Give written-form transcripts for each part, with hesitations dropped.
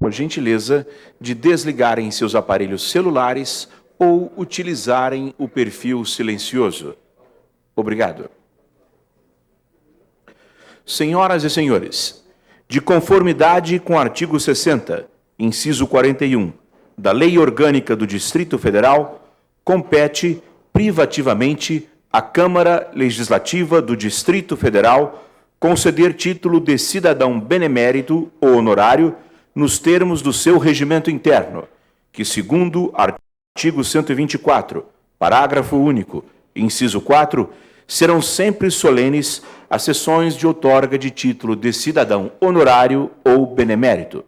por gentileza, de desligarem seus aparelhos celulares ou utilizarem o perfil silencioso. Obrigado. Senhoras e senhores, de conformidade com o artigo 60, inciso 41, da Lei Orgânica do Distrito Federal, compete privativamente à Câmara Legislativa do Distrito Federal conceder título de cidadão benemérito ou honorário nos termos do seu regimento interno, que, segundo artigo 124, parágrafo único, inciso 4, serão sempre solenes as sessões de outorga de título de cidadão honorário ou benemérito.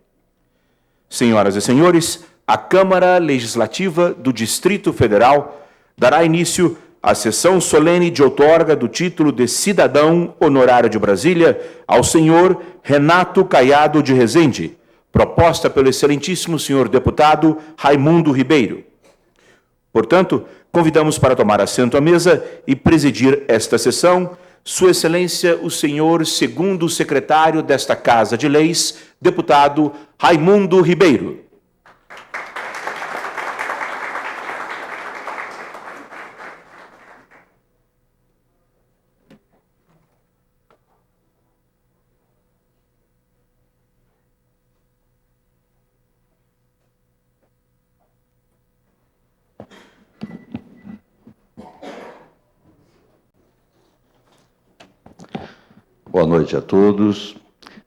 Senhoras e senhores, a Câmara Legislativa do Distrito Federal dará início à sessão solene de outorga do título de cidadão honorário de Brasília ao senhor Renato Caiado de Rezende, proposta pelo excelentíssimo senhor deputado Raimundo Ribeiro. Portanto, convidamos para tomar assento à mesa e presidir esta sessão Sua Excelência, o senhor segundo secretário desta Casa de Leis, deputado Raimundo Ribeiro. Boa noite a todos.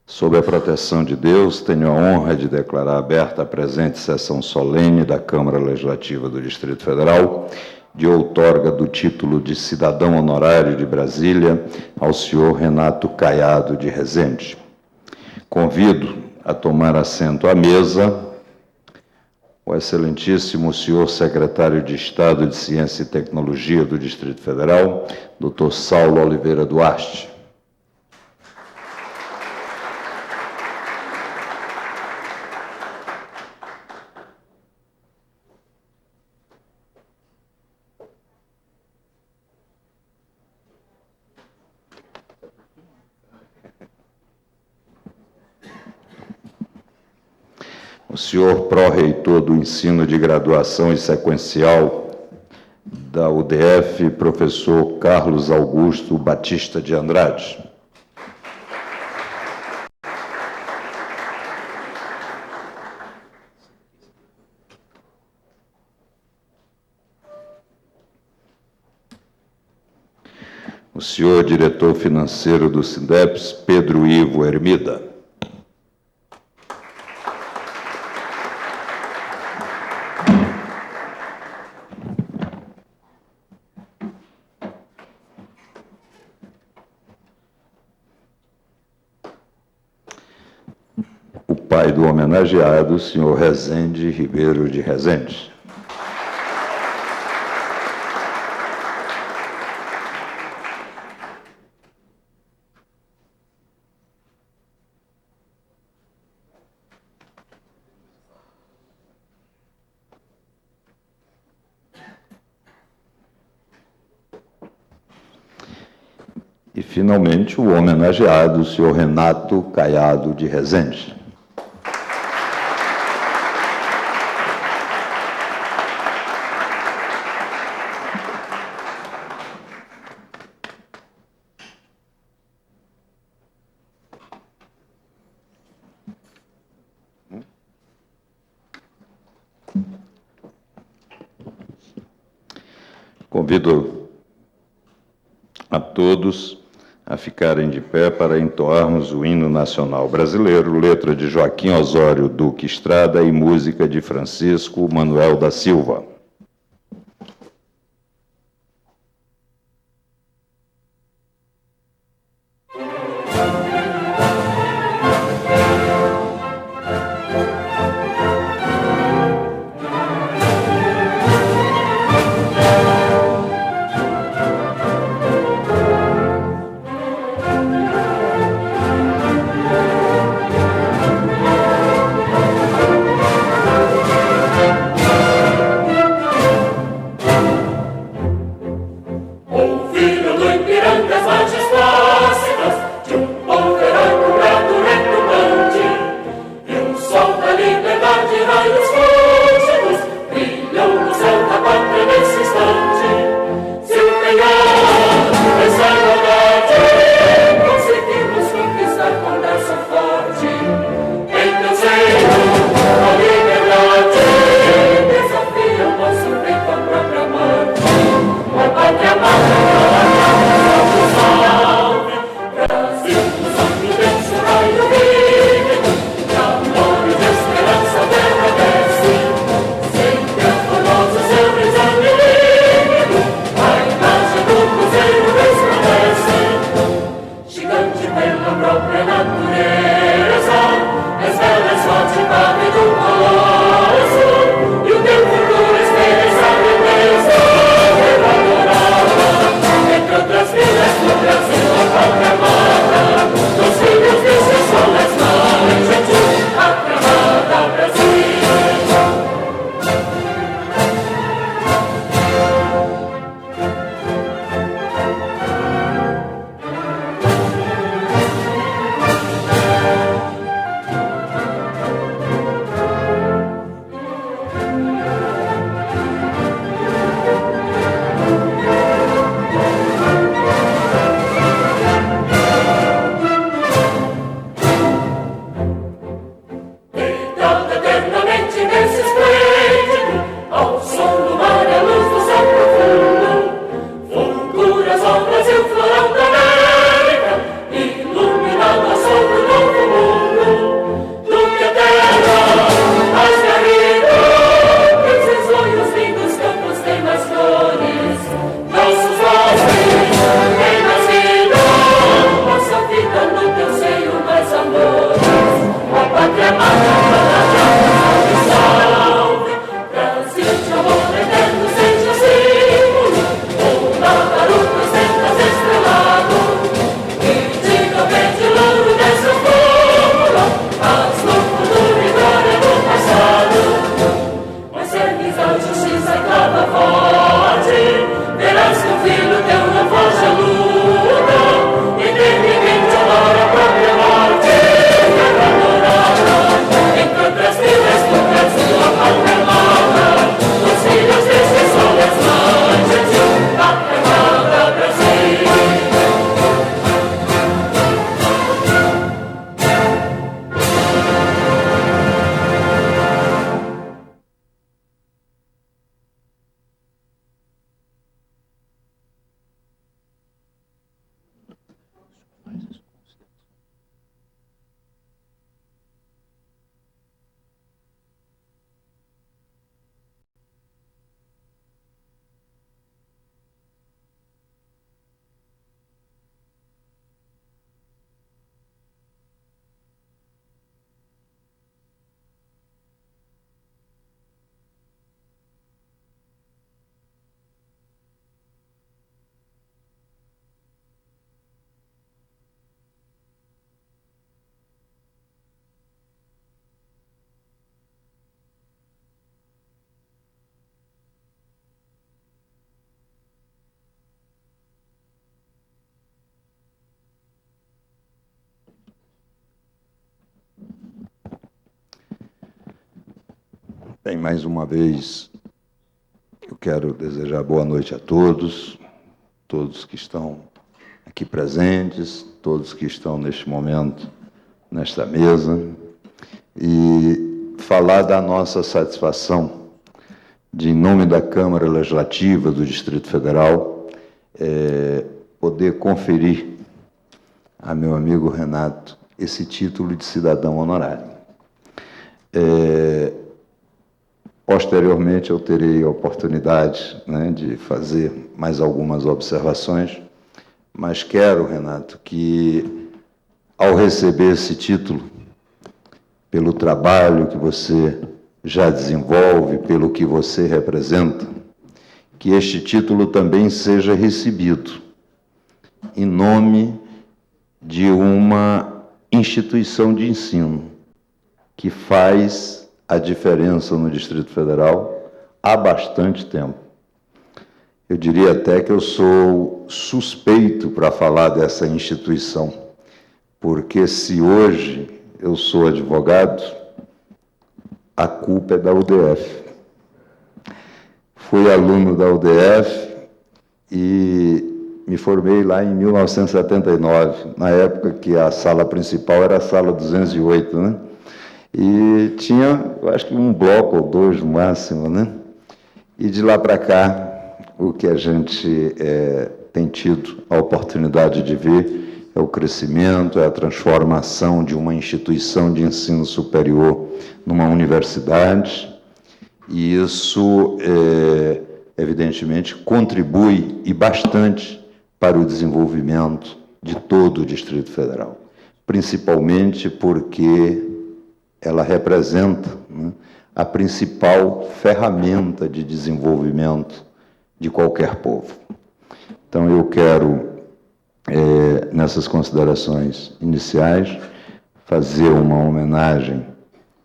Sob a proteção de Deus, tenho a honra de declarar aberta a presente sessão solene da Câmara Legislativa do Distrito Federal, de outorga do título de cidadão honorário de Brasília ao senhor Renato Caiado de Rezende. Convido a tomar assento à mesa o excelentíssimo senhor secretário de Estado de Ciência e Tecnologia do Distrito Federal, Dr. Saulo Oliveira Duarte. O senhor pró-reitor do ensino de graduação e sequencial da UDF, professor Carlos Augusto Batista de Andrade. O senhor diretor financeiro do SINDEPS, Pedro Ivo Hermida. Pai do homenageado, senhor Rezende Ribeiro de Rezende. E, finalmente, o homenageado, o senhor Renato Caiado de Rezende. Convido a todos a ficarem de pé para entoarmos o hino nacional brasileiro, letra de Joaquim Osório Duque Estrada e música de Francisco Manuel da Silva. Bem, mais uma vez, eu quero desejar boa noite a todos, todos que estão aqui presentes, todos que estão neste momento nesta mesa, e falar da nossa satisfação de, em nome da Câmara Legislativa do Distrito Federal, poder conferir a meu amigo Renato esse título de cidadão honorário. Posteriormente, eu terei a oportunidade, né, de fazer mais algumas observações, mas quero, Renato, que, ao receber esse título, pelo trabalho que você já desenvolve, pelo que você representa, que este título também seja recebido em nome de uma instituição de ensino que faz a diferença no Distrito Federal há bastante tempo. Eu diria até que eu sou suspeito para falar dessa instituição, porque se hoje eu sou advogado, a culpa é da UDF. Fui aluno da UDF e me formei lá em 1979, na época que a sala principal era a sala 208, né? E tinha, eu acho que um bloco ou dois no máximo, né? E de lá para cá, o que a gente tem tido a oportunidade de ver é o crescimento, é a transformação de uma instituição de ensino superior numa universidade, e isso, evidentemente, contribui e bastante para o desenvolvimento de todo o Distrito Federal, principalmente porque ela representa, né, a principal ferramenta de desenvolvimento de qualquer povo. Então, eu quero, nessas considerações iniciais, fazer uma homenagem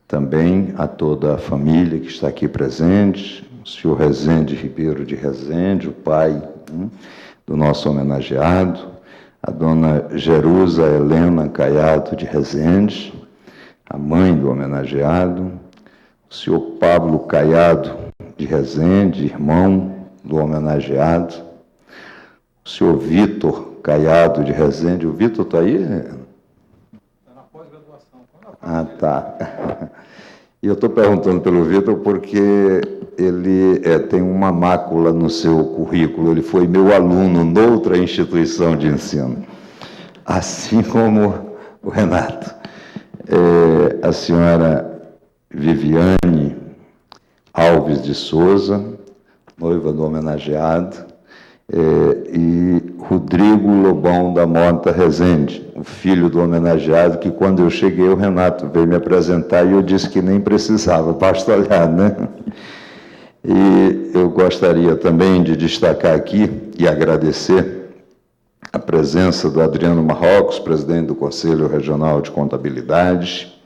também a toda a família que está aqui presente, o senhor Rezende Ribeiro de Rezende, o pai, né, do nosso homenageado, a dona Jerusa Helena Caiado de Rezende, a mãe do homenageado, o senhor Pablo Caiado de Rezende, irmão do homenageado, o senhor Vitor Caiado de Rezende. O Vitor está aí? Está na pós-graduação. Ah, tá. E eu estou perguntando pelo Vitor porque ele tem uma mácula no seu currículo. Ele foi meu aluno noutra instituição de ensino, assim como o Renato. A senhora Viviane Alves de Souza, noiva do homenageado, e Rodrigo Lobão da Mota Rezende, o filho do homenageado, que quando eu cheguei, o Renato veio me apresentar e eu disse que nem precisava, basta olhar, né? E eu gostaria também de destacar aqui e agradecer a presença do Adriano Marrocos, presidente do Conselho Regional de Contabilidade,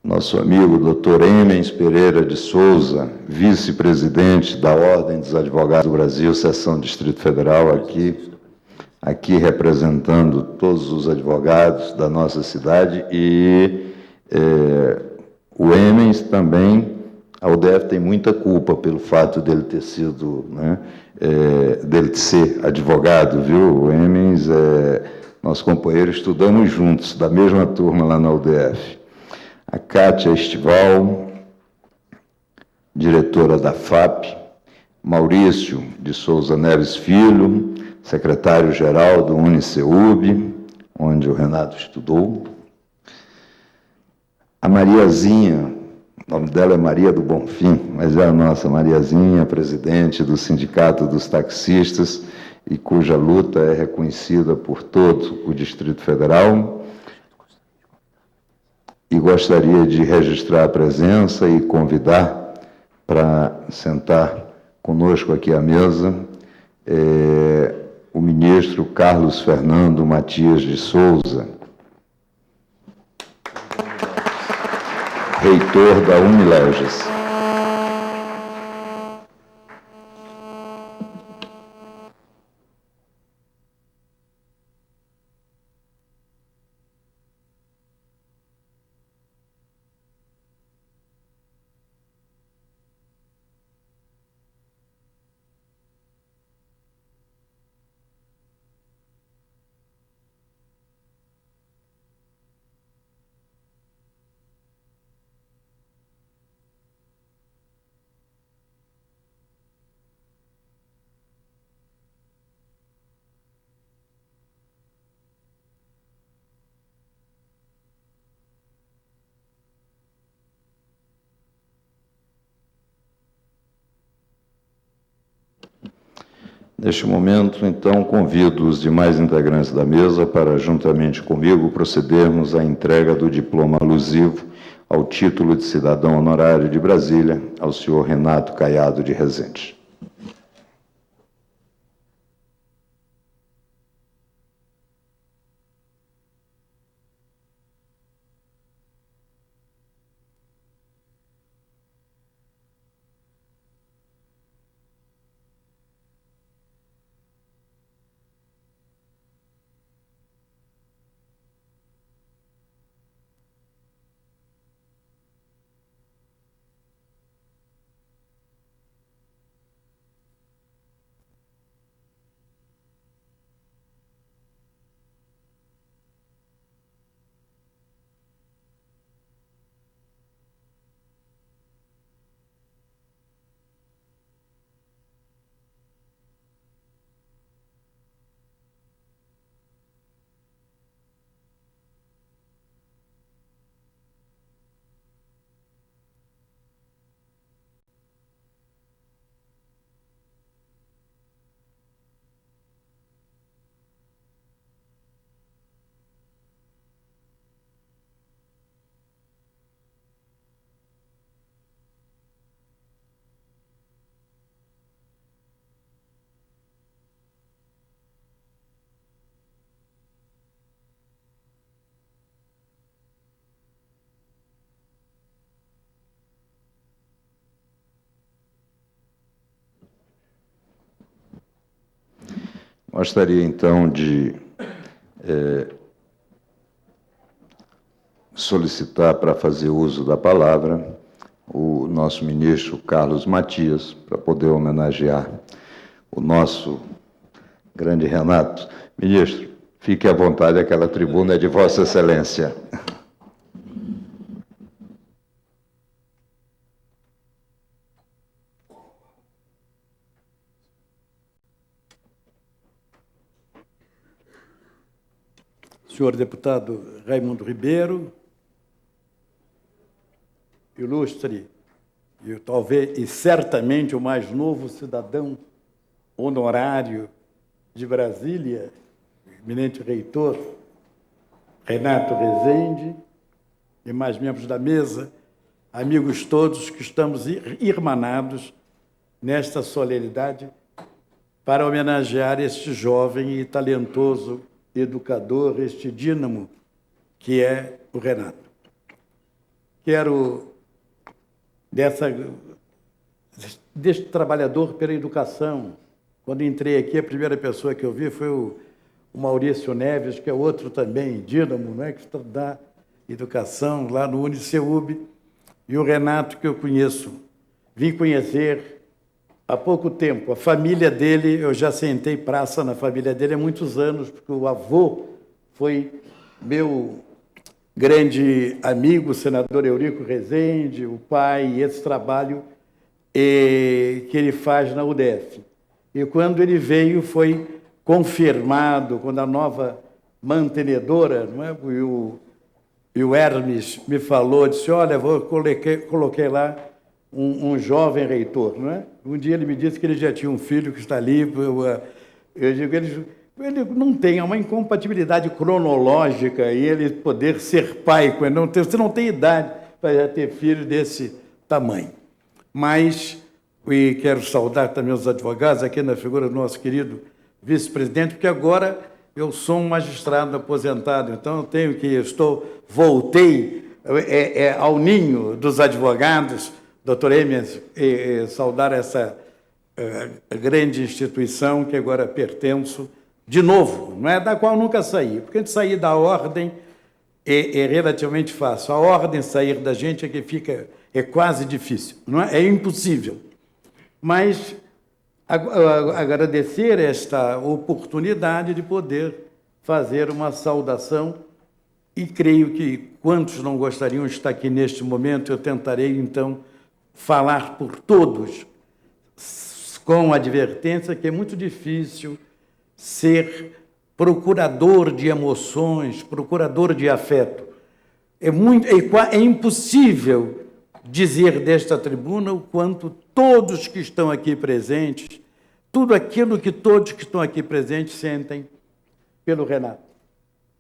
nosso amigo Dr. Emens Pereira de Souza, vice-presidente da Ordem dos Advogados do Brasil, Seção Distrito Federal, aqui representando todos os advogados da nossa cidade, e o Emens também, a UDF tem muita culpa pelo fato dele ter sido, né, dele ser advogado, viu? O Emens nosso companheiro, estudamos juntos, da mesma turma lá na UDF. A Cátia Estival, diretora da FAP, Maurício de Souza Neves Filho, secretário-geral do Uniceub, onde o Renato estudou. A Mariazinha, o nome dela é Maria do Bonfim, mas é a nossa Mariazinha, presidente do Sindicato dos Taxistas, e cuja luta é reconhecida por todo o Distrito Federal. E gostaria de registrar a presença e convidar para sentar conosco aqui à mesa o ministro Carlos Fernando Matias de Souza, reitor da Unileges. Neste momento, então, convido os demais integrantes da mesa para, juntamente comigo, procedermos à entrega do diploma alusivo ao título de cidadão honorário de Brasília ao senhor Renato Caiado de Rezende. Gostaria, então, de solicitar para fazer uso da palavra o nosso ministro Carlos Matias, para poder homenagear o nosso grande Renato. Ministro, fique à vontade, aquela tribuna é de Vossa Excelência. Senhor deputado Raimundo Ribeiro, ilustre e talvez e certamente o mais novo cidadão honorário de Brasília, eminente reitor Renato Rezende, e mais membros da mesa, amigos todos que estamos irmanados nesta solenidade para homenagear este jovem e talentoso educador, este dínamo que é o Renato. Quero, deste trabalhador pela educação, quando entrei aqui, a primeira pessoa que eu vi foi o Maurício Neves, que é outro também dínamo, né, que dá educação lá no Uniceub, e o Renato, que eu conheço, vim conhecer há pouco tempo. A família dele, eu já sentei praça na família dele há muitos anos, porque o avô foi meu grande amigo, o senador Eurico Rezende, o pai, e esse trabalho que ele faz na UDF. E quando ele veio, foi confirmado, quando a nova mantenedora, não é? E o Hermes me falou, disse, olha, coloquei lá um jovem reitor, não é? Um dia ele me disse que ele já tinha um filho que está ali, eu digo, ele não tem uma incompatibilidade cronológica e ele poder ser pai, você não tem idade para já ter filho desse tamanho. Mas, e quero saudar também os advogados, aqui na figura do nosso querido vice-presidente, porque agora eu sou um magistrado aposentado, então voltei ao ninho dos advogados, doutor Emes, saudar essa grande instituição que agora pertenço, de novo, não é da qual nunca saí, porque a gente sair da ordem é relativamente fácil. A ordem sair da gente é quase difícil, não é? É impossível. Mas agradecer esta oportunidade de poder fazer uma saudação e creio que quantos não gostariam de estar aqui neste momento, eu tentarei, então, falar por todos, com a advertência que é muito difícil ser procurador de emoções, procurador de afeto. É impossível dizer desta tribuna o quanto todos que estão aqui presentes tudo aquilo que todos que estão aqui presentes sentem pelo Renato,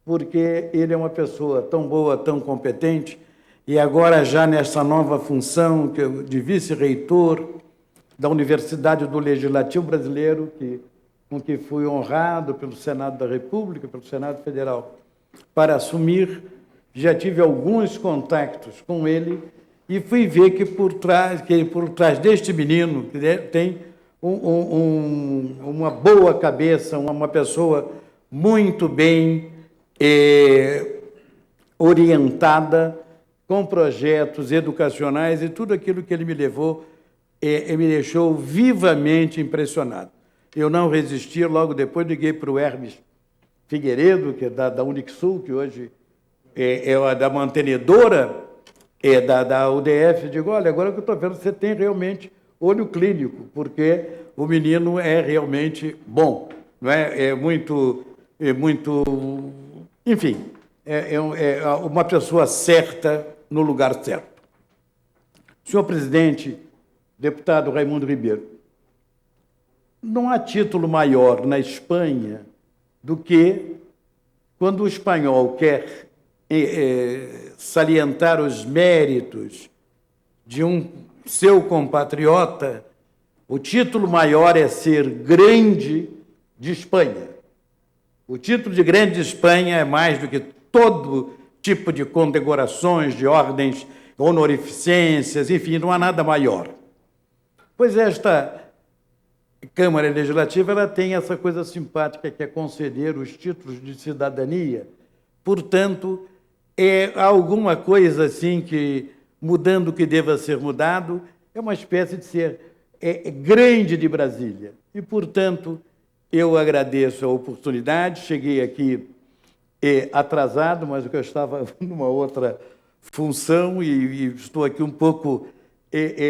porque ele é uma pessoa tão boa, tão competente, e agora já nessa nova função de vice-reitor da Universidade do Legislativo Brasileiro, com que fui honrado pelo Senado da República, pelo Senado Federal, para assumir. Já tive alguns contactos com ele e fui ver que por trás deste menino que tem uma boa cabeça, uma pessoa muito bem orientada, com projetos educacionais, e tudo aquilo que ele me levou me deixou vivamente impressionado. Eu não resisti, logo depois liguei para o Hermes Figueiredo, que é da Unixul, que hoje é da mantenedora da UDF, digo, olha, agora que eu estou vendo, você tem realmente olho clínico, porque o menino é realmente bom, não é? Enfim, é uma pessoa certa no lugar certo. Senhor presidente, deputado Raimundo Ribeiro, não há título maior na Espanha do que quando o espanhol quer salientar os méritos de um seu compatriota. O título maior é ser grande de Espanha. O título de grande de Espanha é mais do que todo tipo de condecorações, de ordens, honorificências, enfim, não há nada maior. Pois esta Câmara Legislativa ela tem essa coisa simpática que é conceder os títulos de cidadania. Portanto, é alguma coisa assim que, mudando o que deva ser mudado, é uma espécie de ser grande de Brasília. E, portanto, eu agradeço a oportunidade. Cheguei aqui atrasado, mas eu estava numa outra função e estou aqui um pouco...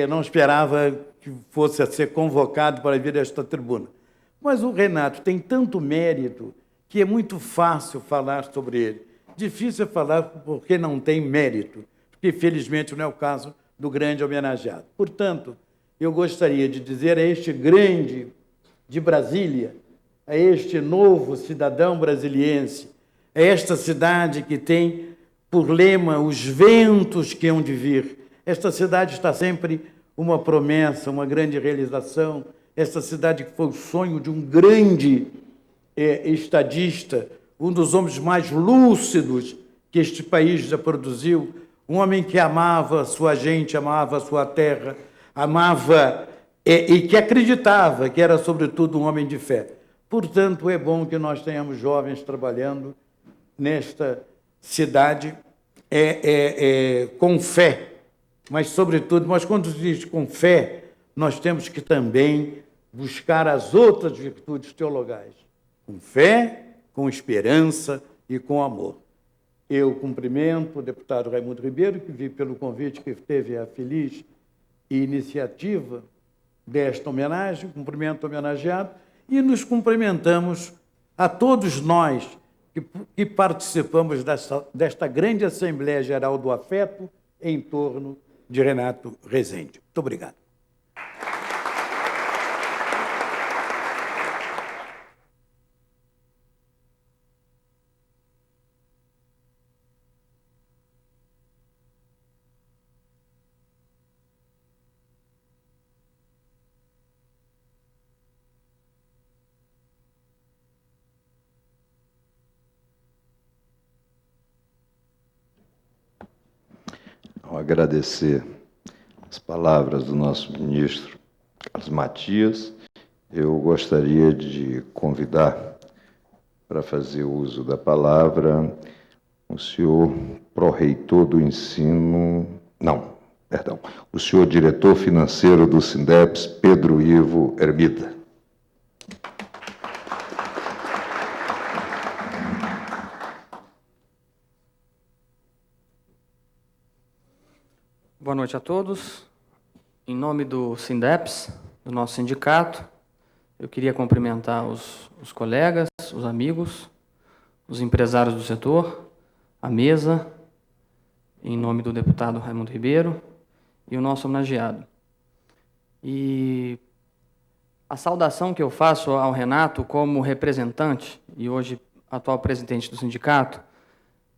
não esperava que fosse a ser convocado para vir a esta tribuna. Mas o Renato tem tanto mérito que é muito fácil falar sobre ele. Difícil é falar porque não tem mérito, porque, felizmente, não é o caso do grande homenageado. Portanto, eu gostaria de dizer a este grande de Brasília, a este novo cidadão brasiliense, a esta cidade que tem por lema os ventos que hão de vir. Esta cidade está sempre uma promessa, uma grande realização. Esta cidade que foi o sonho de um grande estadista, um dos homens mais lúcidos que este país já produziu, um homem que amava a sua gente, amava a sua terra, amava e que acreditava que era, sobretudo, um homem de fé. Portanto, é bom que nós tenhamos jovens trabalhando nesta cidade com fé, mas, sobretudo, quando diz com fé, nós temos que também buscar as outras virtudes teologais, com fé, com esperança e com amor. Eu cumprimento o deputado Raimundo Ribeiro, que vi pelo convite que teve a feliz iniciativa desta homenagem, cumprimento o homenageado, e nos cumprimentamos a todos nós que participamos desta grande Assembleia Geral do Afeto em torno de Renato Rezende. Muito obrigado. Ao agradecer as palavras do nosso ministro Carlos Matias, eu gostaria de convidar para fazer uso da palavra o senhor pró-reitor do ensino... o senhor diretor financeiro do Sindeps, Pedro Ivo Hermida. Boa noite a todos. Em nome do Sindeps, do nosso sindicato, eu queria cumprimentar os colegas, os amigos, os empresários do setor, a mesa, em nome do deputado Raimundo Ribeiro e o nosso homenageado. E A saudação que eu faço ao Renato como representante, e hoje atual presidente do sindicato,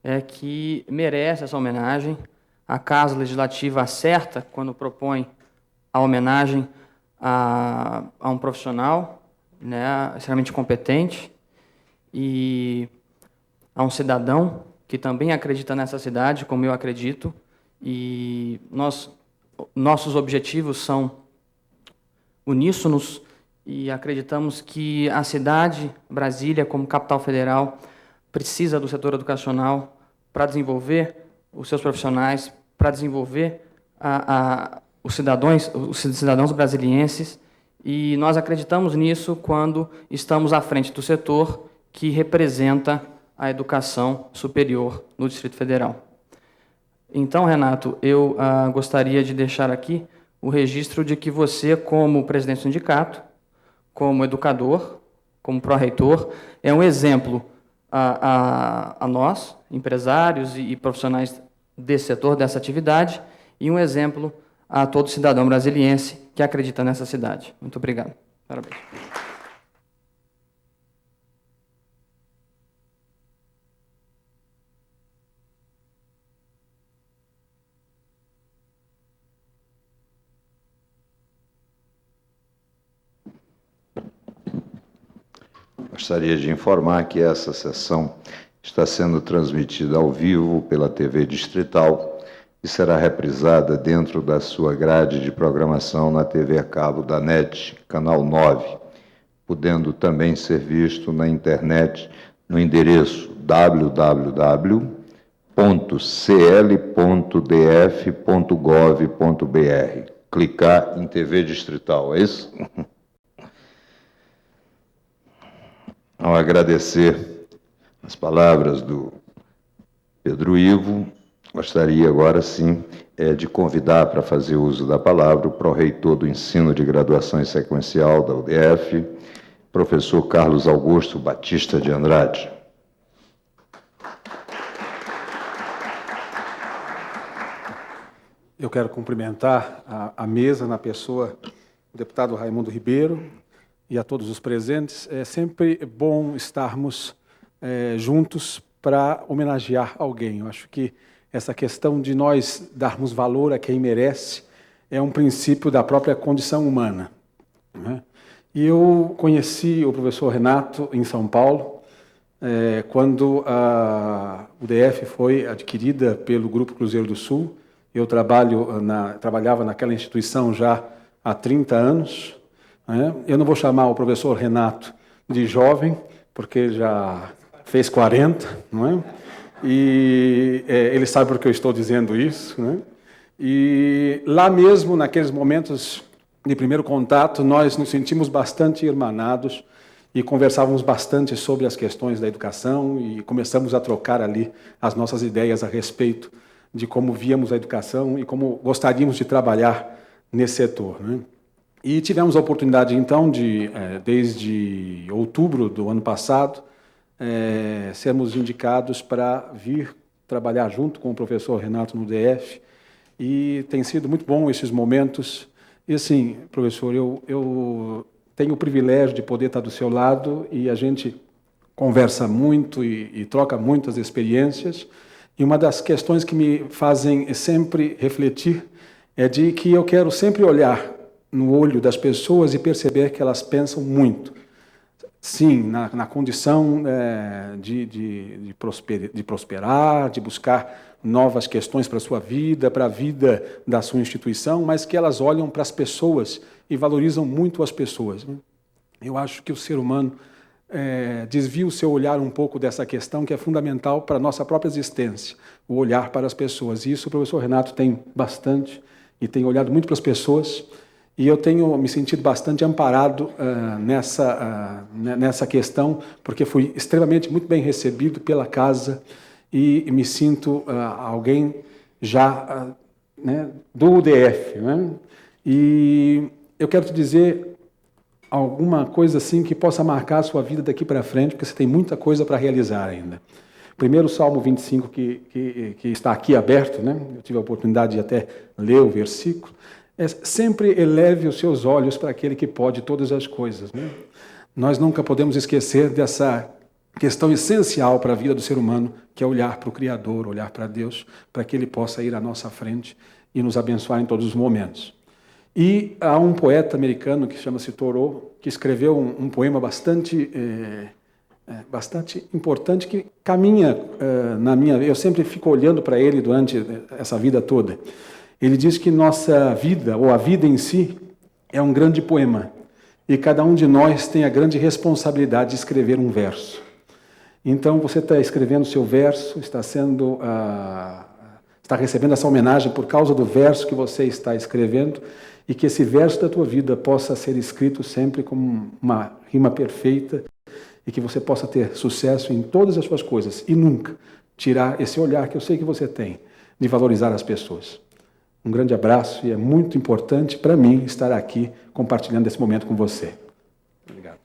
é que merece essa homenagem. A Casa Legislativa acerta quando propõe a homenagem a um profissional, né, extremamente competente, e a um cidadão que também acredita nessa cidade, como eu acredito, e nossos objetivos são uníssonos e acreditamos que a cidade, Brasília, como capital federal, precisa do setor educacional para desenvolver os seus profissionais, para desenvolver os cidadãos brasilienses, e nós acreditamos nisso quando estamos à frente do setor que representa a educação superior no Distrito Federal. Então, Renato, eu gostaria de deixar aqui o registro de que você, como presidente do sindicato, como educador, como pró-reitor, é um exemplo a nós, empresários e profissionais desse setor, dessa atividade, e um exemplo a todo cidadão brasiliense que acredita nessa cidade. Muito obrigado. Parabéns. Gostaria de informar que essa sessão está sendo transmitida ao vivo pela TV Distrital e será reprisada dentro da sua grade de programação na TV a cabo da NET, canal 9, podendo também ser visto na internet no endereço www.cl.df.gov.br. Clicar em TV Distrital, é isso? Ao agradecer as palavras do Pedro Ivo, gostaria agora sim de convidar para fazer uso da palavra o pró-reitor do ensino de graduação e sequencial da UDF, professor Carlos Augusto Batista de Andrade. Eu quero cumprimentar a mesa na pessoa do deputado Raimundo Ribeiro, e a todos os presentes. É sempre bom estarmos juntos para homenagear alguém. Eu acho que essa questão de nós darmos valor a quem merece é um princípio da própria condição humana, né? E eu conheci o professor Renato em São Paulo, quando a UDF foi adquirida pelo Grupo Cruzeiro do Sul. Eu trabalhava naquela instituição já há 30 anos, Eu não vou chamar o professor Renato de jovem, porque ele já fez 40, não é? E ele sabe por que eu estou dizendo isso, né? E lá mesmo, naqueles momentos de primeiro contato, nós nos sentimos bastante irmanados e conversávamos bastante sobre as questões da educação e começamos a trocar ali as nossas ideias a respeito de como víamos a educação e como gostaríamos de trabalhar nesse setor, né? E tivemos a oportunidade, então, de, desde outubro do ano passado, sermos indicados para vir trabalhar junto com o professor Renato no DF, e tem sido muito bom esses momentos. E, assim, professor, eu tenho o privilégio de poder estar do seu lado, e a gente conversa muito e troca muitas experiências, e uma das questões que me fazem sempre refletir é de que eu quero sempre olhar no olho das pessoas e perceber que elas pensam muito. Sim, na condição de prosperar, de buscar novas questões para a sua vida, para a vida da sua instituição, mas que elas olham para as pessoas e valorizam muito as pessoas, né? Eu acho que o ser humano desvia o seu olhar um pouco dessa questão, que é fundamental para a nossa própria existência, o olhar para as pessoas. E isso o professor Renato tem bastante, e tem olhado muito para as pessoas. E eu tenho me sentido bastante amparado nessa questão, porque fui extremamente muito bem recebido pela casa e me sinto alguém já do UDF, né? E eu quero te dizer alguma coisa assim que possa marcar a sua vida daqui para frente, porque você tem muita coisa para realizar ainda. Primeiro, o Salmo 25, que está aqui aberto, né? Eu tive a oportunidade de até ler o versículo. sempre eleve os seus olhos para aquele que pode todas as coisas, né? Nós nunca podemos esquecer dessa questão essencial para a vida do ser humano, que é olhar para o Criador, olhar para Deus, para que Ele possa ir à nossa frente e nos abençoar em todos os momentos. E há um poeta americano que chama-se Thoreau, que escreveu um poema bastante importante, que caminha na minha vida. Eu sempre fico olhando para ele durante essa vida toda. Ele diz que nossa vida, ou a vida em si, é um grande poema, e cada um de nós tem a grande responsabilidade de escrever um verso. Então, você está escrevendo o seu verso, está recebendo essa homenagem por causa do verso que você está escrevendo, e que esse verso da tua vida possa ser escrito sempre como uma rima perfeita, e que você possa ter sucesso em todas as suas coisas, e nunca tirar esse olhar que eu sei que você tem, de valorizar as pessoas. Um grande abraço, e é muito importante para mim estar aqui compartilhando esse momento com você. Obrigado.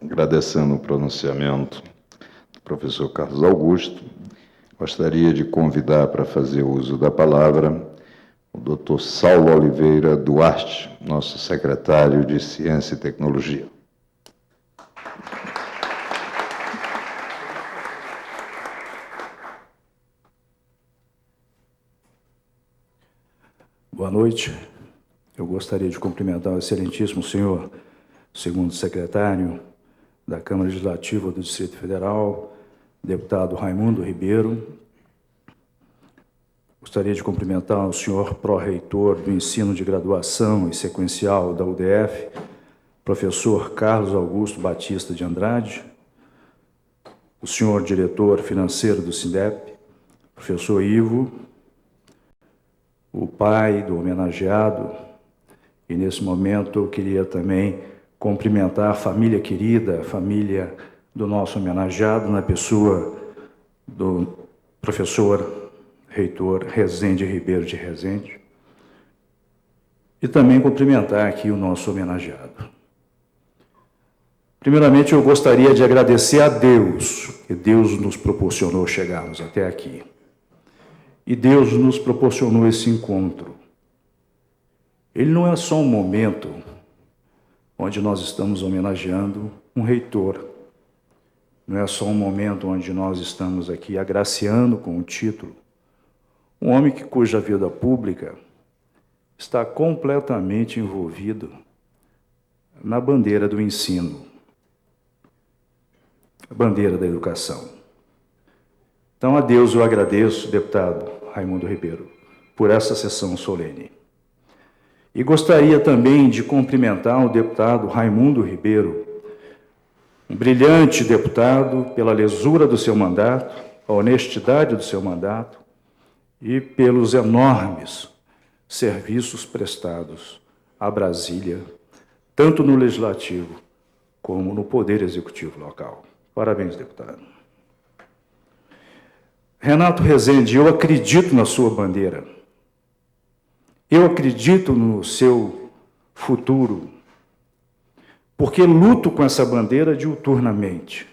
Agradecendo o pronunciamento do professor Carlos Augusto, gostaria de convidar para fazer uso da palavra o Dr. Saulo Oliveira Duarte, nosso secretário de Ciência e Tecnologia. Boa noite. Eu gostaria de cumprimentar o excelentíssimo senhor segundo secretário da Câmara Legislativa do Distrito Federal, deputado Raimundo Ribeiro. Gostaria de cumprimentar o senhor pró-reitor do ensino de graduação e sequencial da UDF, professor Carlos Augusto Batista de Andrade, o senhor diretor financeiro do SINDEP, professor Ivo, o pai do homenageado, e nesse momento eu queria também cumprimentar a família querida, a família do nosso homenageado, na pessoa do professor reitor Rezende Ribeiro de Rezende, e também cumprimentar aqui o nosso homenageado. Primeiramente, eu gostaria de agradecer a Deus, que Deus nos proporcionou chegarmos até aqui. E Deus nos proporcionou esse encontro. Ele não é só um momento onde nós estamos homenageando um reitor. Não é só um momento onde nós estamos aqui agraciando com o título um homem cuja vida pública está completamente envolvido na bandeira do ensino, a bandeira da educação. Então, a Deus eu agradeço, deputado Raimundo Ribeiro, por essa sessão solene. E gostaria também de cumprimentar o deputado Raimundo Ribeiro, um brilhante deputado, pela lesura do seu mandato, a honestidade do seu mandato e pelos enormes serviços prestados a Brasília, tanto no Legislativo como no Poder Executivo local. Parabéns, deputado. Renato Rezende, eu acredito na sua bandeira. Eu acredito no seu futuro, porque luto com essa bandeira diuturnamente.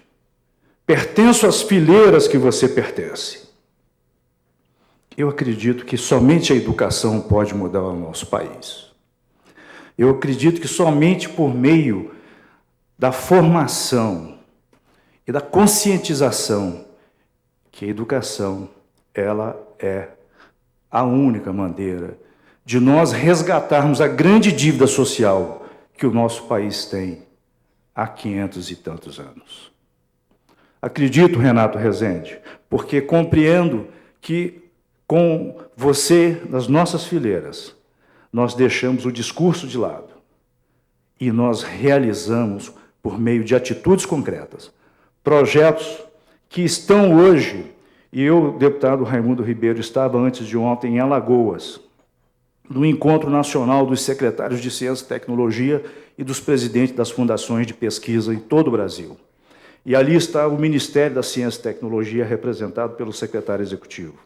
Pertenço às fileiras que você pertence. Eu acredito que somente a educação pode mudar o nosso país. Eu acredito que somente por meio da formação e da conscientização que a educação, ela é a única maneira de nós resgatarmos a grande dívida social que o nosso país tem há 500 e tantos anos. Acredito, Renato Rezende, porque compreendo que com você nas nossas fileiras, nós deixamos o discurso de lado e nós realizamos, por meio de atitudes concretas, projetos que estão hoje, e eu, deputado Raimundo Ribeiro, estava antes de ontem em Alagoas, no Encontro Nacional dos Secretários de Ciência e Tecnologia e dos presidentes das fundações de pesquisa em todo o Brasil. E ali está o Ministério da Ciência e Tecnologia, representado pelo secretário executivo.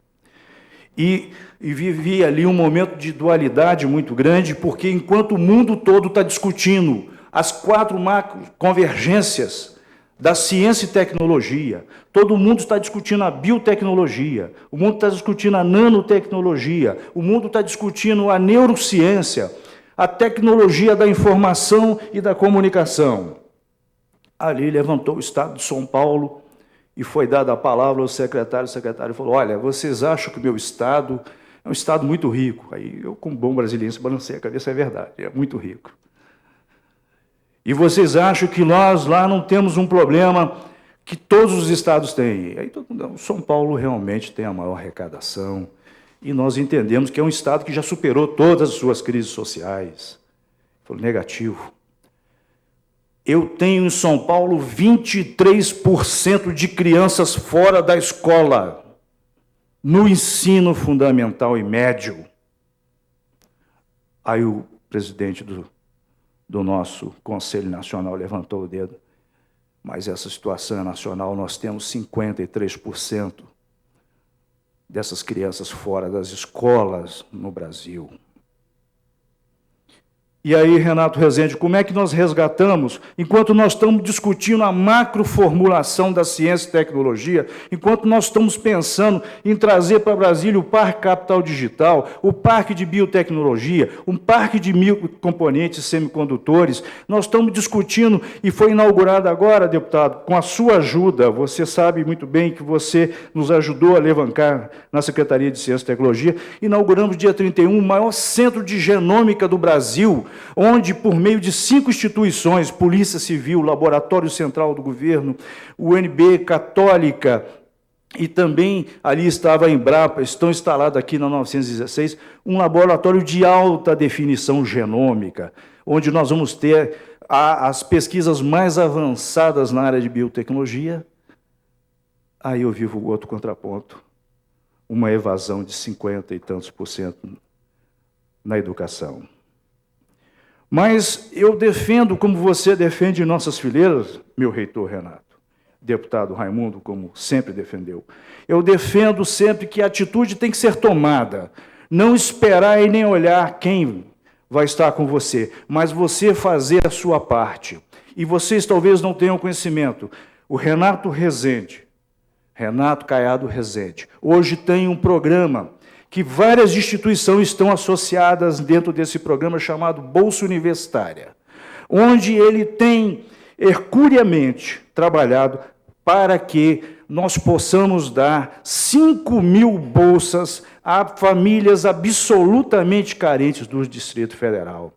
E vivi ali um momento de dualidade muito grande, porque enquanto o mundo todo está discutindo as 4 macroconvergências da ciência e tecnologia, todo mundo está discutindo a biotecnologia, o mundo está discutindo a nanotecnologia, o mundo está discutindo a neurociência, a tecnologia da informação e da comunicação. Ali levantou o Estado de São Paulo e foi dada a palavra ao secretário. O secretário falou: olha, vocês acham que o meu Estado é um Estado muito rico? Aí eu, como bom brasileiro, balancei a cabeça, é verdade, é muito rico. E vocês acham que nós lá não temos um problema que todos os estados têm? Aí todo mundo, São Paulo realmente tem a maior arrecadação, e nós entendemos que é um estado que já superou todas as suas crises sociais. Falei: negativo. Eu tenho em São Paulo 23% de crianças fora da escola, no ensino fundamental e médio. Aí o presidente do nosso Conselho Nacional levantou o dedo: mas essa situação é nacional, nós temos 53% dessas crianças fora das escolas no Brasil. E aí, Renato Rezende, como é que nós resgatamos, enquanto nós estamos discutindo a macroformulação da ciência e tecnologia, enquanto nós estamos pensando em trazer para Brasília o Parque Capital Digital, o Parque de Biotecnologia, um parque de microcomponentes semicondutores, nós estamos discutindo, e foi inaugurado agora, deputado, com a sua ajuda, você sabe muito bem que você nos ajudou a levantar na Secretaria de Ciência e Tecnologia, inauguramos dia 31 o maior centro de genômica do Brasil, onde, por meio de 5 instituições, Polícia Civil, Laboratório Central do Governo, UNB, Católica, e também ali estava a Embrapa, estão instalados aqui na 916, um laboratório de alta definição genômica, onde nós vamos ter as pesquisas mais avançadas na área de biotecnologia. Aí eu vivo o outro contraponto, uma evasão de 50 e tantos % na educação. Mas eu defendo, como você defende em nossas fileiras, meu reitor Renato, deputado Raimundo, como sempre defendeu, eu defendo sempre que a atitude tem que ser tomada, não esperar e nem olhar quem vai estar com você, mas você fazer a sua parte. E vocês talvez não tenham conhecimento, o Renato Rezende, Renato Caiado Rezende, hoje tem um programa que várias instituições estão associadas dentro desse programa chamado Bolsa Universitária, onde ele tem herculeamente trabalhado para que nós possamos dar 5.000 bolsas a famílias absolutamente carentes do Distrito Federal.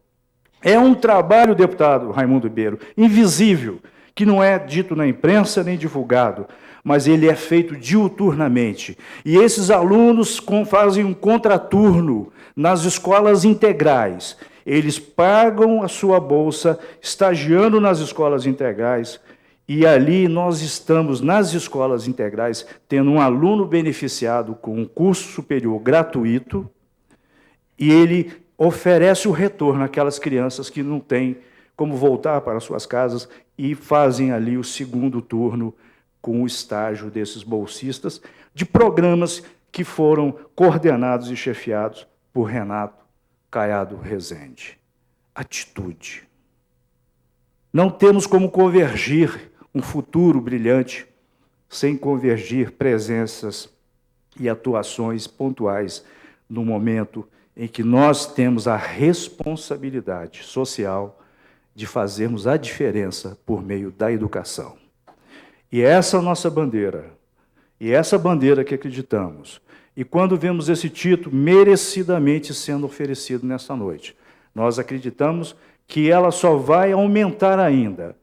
É um trabalho, deputado Raimundo Ribeiro, invisível, que não é dito na imprensa nem divulgado, mas ele é feito diuturnamente. E esses alunos fazem um contraturno nas escolas integrais. Eles pagam a sua bolsa, estagiando nas escolas integrais, e ali nós estamos, nas escolas integrais, tendo um aluno beneficiado com um curso superior gratuito, e ele oferece o retorno àquelas crianças que não têm como voltar para suas casas e fazem ali o segundo turno com o estágio desses bolsistas, de programas que foram coordenados e chefiados por Renato Caiado Rezende. Atitude. Não temos como convergir um futuro brilhante sem convergir presenças e atuações pontuais no momento em que nós temos a responsabilidade social de fazermos a diferença por meio da educação. E essa é a nossa bandeira, e essa bandeira que acreditamos. E quando vemos esse título merecidamente sendo oferecido nessa noite, nós acreditamos que ela só vai aumentar ainda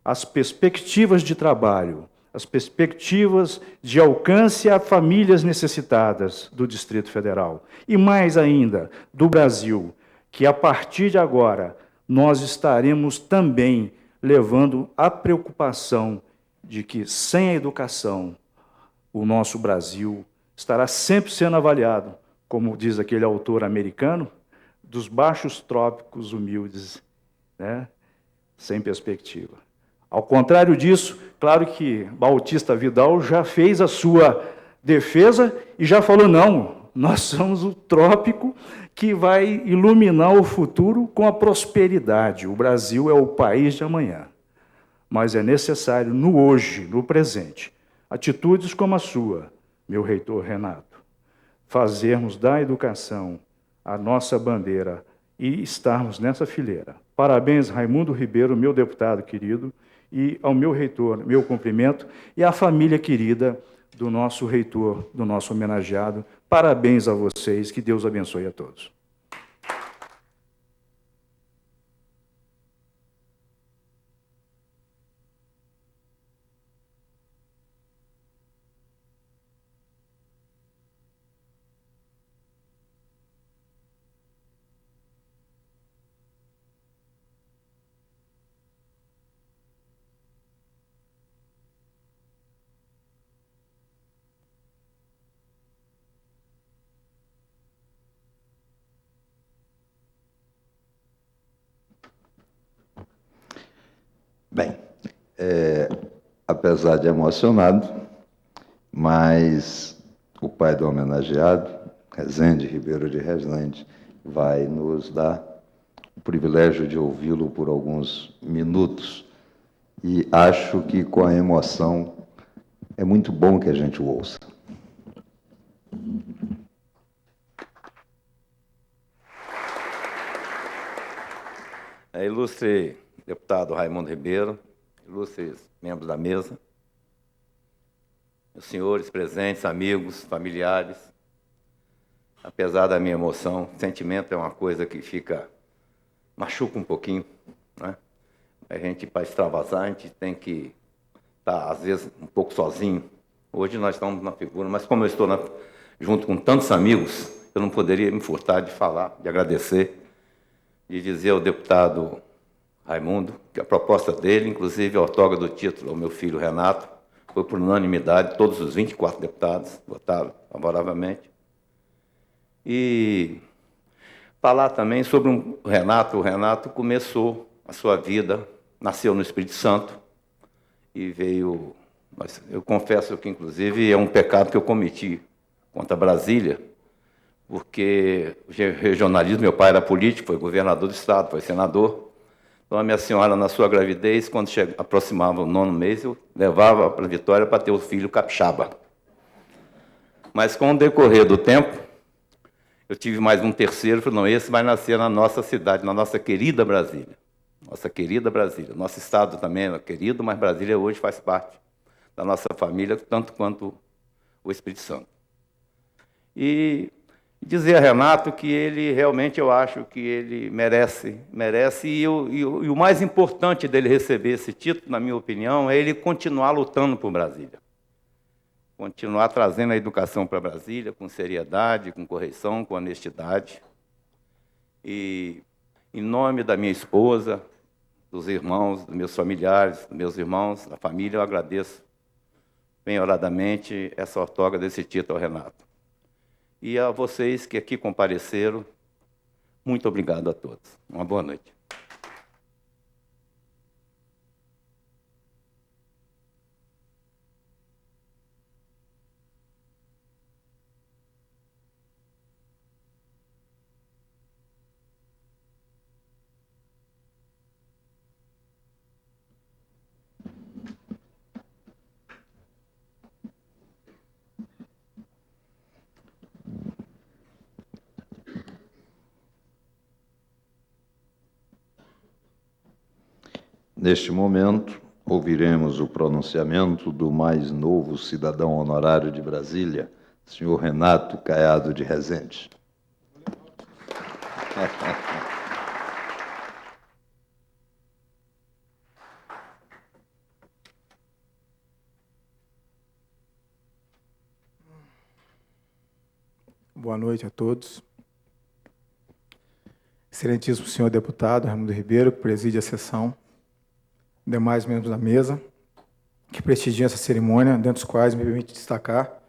as perspectivas de trabalho, as perspectivas de alcance a famílias necessitadas do Distrito Federal, e mais ainda, do Brasil, que a partir de agora nós estaremos também levando a preocupação de que, sem a educação, o nosso Brasil estará sempre sendo avaliado, como diz aquele autor americano, dos baixos trópicos humildes, né, sem perspectiva, Ao contrário disso, claro que Bautista Vidal já fez a sua defesa e já falou, não, nós somos o trópico que vai iluminar o futuro com a prosperidade. O Brasil é o país de amanhã. Mas é necessário, no hoje, no presente, atitudes como a sua, meu reitor Renato, fazermos da educação a nossa bandeira e estarmos nessa fileira. Parabéns, Raimundo Ribeiro, meu deputado querido, e ao meu reitor, meu cumprimento, e à família querida do nosso reitor, do nosso homenageado. Parabéns a vocês, que Deus abençoe a todos. Bem, apesar de emocionado, mas o pai do homenageado, Rezende Ribeiro de Rezende, vai nos dar o privilégio de ouvi-lo por alguns minutos. E acho que, com a emoção, é muito bom que a gente o ouça. Ilustre deputado Raimundo Ribeiro, ilustres membros da mesa, meus senhores presentes, amigos, familiares, apesar da minha emoção, sentimento é uma coisa que machuca um pouquinho, né? A gente, para extravasar, a gente tem que estar, às vezes, um pouco sozinho. Hoje nós estamos na figura, mas como eu estou junto com tantos amigos, eu não poderia me furtar de falar, de agradecer, de dizer ao deputado Raimundo que a proposta dele, inclusive a outorga do título ao meu filho Renato, foi por unanimidade, todos os 24 deputados votaram favoravelmente. E falar também sobre o Renato. O Renato começou a sua vida, nasceu no Espírito Santo e veio... Mas eu confesso que, inclusive, é um pecado que eu cometi contra Brasília, porque o regionalismo, meu pai era político, foi governador do estado, foi senador. Então, a minha senhora, na sua gravidez, quando aproximava o 9º mês, eu levava para Vitória para ter o filho capixaba. Mas, com o decorrer do tempo, eu tive mais um terceiro, falei, não, esse vai nascer na nossa cidade, na nossa querida Brasília. Nossa querida Brasília. Nosso estado também é querido, mas Brasília hoje faz parte da nossa família, tanto quanto o Espírito Santo. E dizer a Renato que ele, realmente, eu acho que ele merece, e o mais importante dele receber esse título, na minha opinião, é ele continuar lutando por Brasília. Continuar trazendo a educação para Brasília com seriedade, com correção, com honestidade. E, em nome da minha esposa, dos irmãos, dos meus familiares, dos meus irmãos, da família, eu agradeço bem-oradamente essa outorga desse título ao Renato. E a vocês que aqui compareceram, muito obrigado a todos. Uma boa noite. Neste momento, ouviremos o pronunciamento do mais novo cidadão honorário de Brasília, senhor Renato Caiado de Rezende. Boa noite a todos. Excelentíssimo senhor deputado Raimundo Ribeiro, que preside a sessão, demais membros da mesa, que prestigiam essa cerimônia, dentre os quais me permite destacar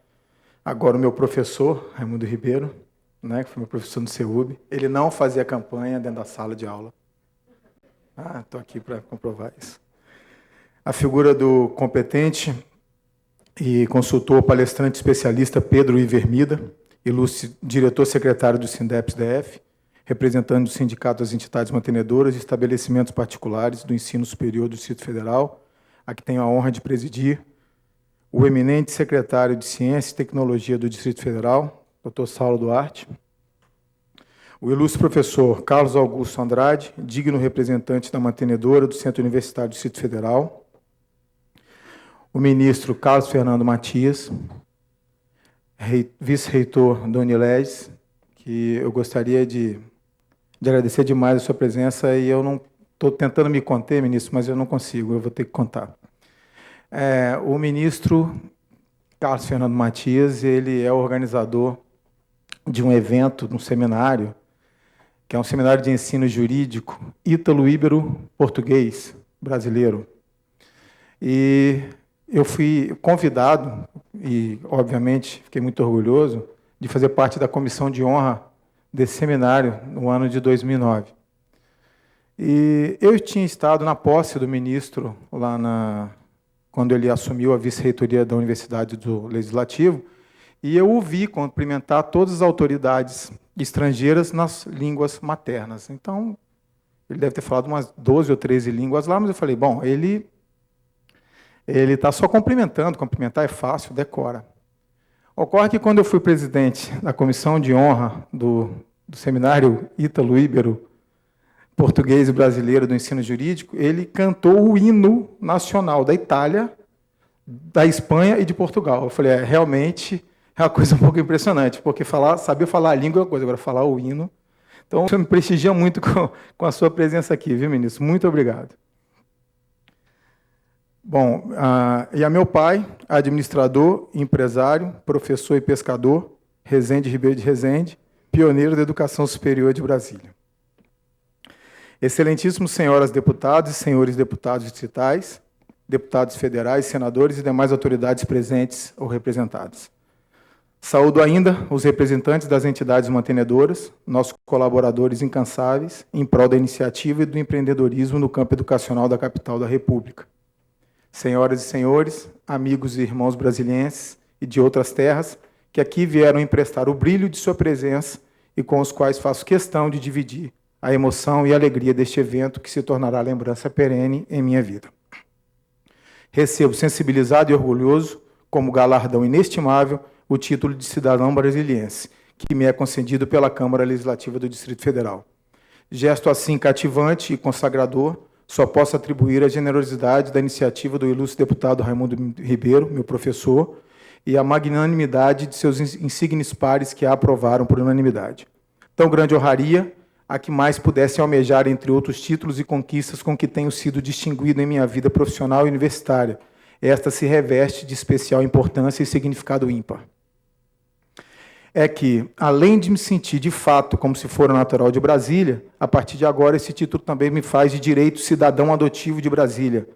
agora o meu professor, Raimundo Ribeiro, né, que foi meu professor no CEUB. Ele não fazia campanha dentro da sala de aula. Estou aqui para comprovar isso. a figura do competente e consultor palestrante especialista Pedro Ivermida, ilustre diretor-secretário do SINDEPS-DF, representante do Sindicato das Entidades Mantenedoras e Estabelecimentos Particulares do Ensino Superior do Distrito Federal, a que tenho a honra de presidir, o eminente secretário de Ciência e Tecnologia do Distrito Federal, Dr. Saulo Duarte, o ilustre professor Carlos Augusto Andrade, digno representante da mantenedora do Centro Universitário do Distrito Federal, o ministro Carlos Fernando Matias, vice-reitor Doni Ledes, que eu gostaria de agradecer demais a sua presença, e eu não estou tentando me conter, ministro, mas eu não consigo, eu vou ter que contar. O ministro Carlos Fernando Matias, ele é o organizador de um evento, de um seminário, que é um seminário de ensino jurídico ítalo-íbero português brasileiro. E eu fui convidado, e, obviamente, fiquei muito orgulhoso, de fazer parte da comissão de honra desse seminário no ano de 2009. E eu tinha estado na posse do ministro, quando ele assumiu a vice-reitoria da Universidade do Legislativo, e eu o vi cumprimentar todas as autoridades estrangeiras nas línguas maternas. Então, ele deve ter falado umas 12 ou 13 línguas lá, mas eu falei, bom, ele está só cumprimentando, cumprimentar é fácil, decora. Ocorre que, quando eu fui presidente da comissão de honra do seminário ítalo-íbero português e brasileiro do ensino jurídico, ele cantou o hino nacional da Itália, da Espanha e de Portugal. Eu falei, realmente é uma coisa um pouco impressionante, porque saber falar a língua é uma coisa, agora falar o hino. Então, isso me prestigia muito com a sua presença aqui, viu, ministro? Muito obrigado. Bom, e a meu pai, administrador, empresário, professor e pescador, Rezende Ribeiro de Rezende, pioneiro da educação superior de Brasília. Excelentíssimos senhoras deputadas e senhores deputados distritais, deputados federais, senadores e demais autoridades presentes ou representadas. Saúdo ainda os representantes das entidades mantenedoras, nossos colaboradores incansáveis, em prol da iniciativa e do empreendedorismo no campo educacional da capital da República. Senhoras e senhores, amigos e irmãos brasilienses e de outras terras, que aqui vieram emprestar o brilho de sua presença e com os quais faço questão de dividir a emoção e a alegria deste evento que se tornará lembrança perene em minha vida. Recebo sensibilizado e orgulhoso, como galardão inestimável, o título de cidadão brasiliense, que me é concedido pela Câmara Legislativa do Distrito Federal. Gesto assim cativante e consagrador, só posso atribuir a generosidade da iniciativa do ilustre deputado Raimundo Ribeiro, meu professor, e a magnanimidade de seus insignes pares que a aprovaram por unanimidade. Tão grande honraria, a que mais pudesse almejar, entre outros títulos e conquistas com que tenho sido distinguido em minha vida profissional e universitária. Esta se reveste de especial importância e significado ímpar. É que, além de me sentir de fato como se fora natural de Brasília, a partir de agora esse título também me faz de direito cidadão adotivo de Brasília,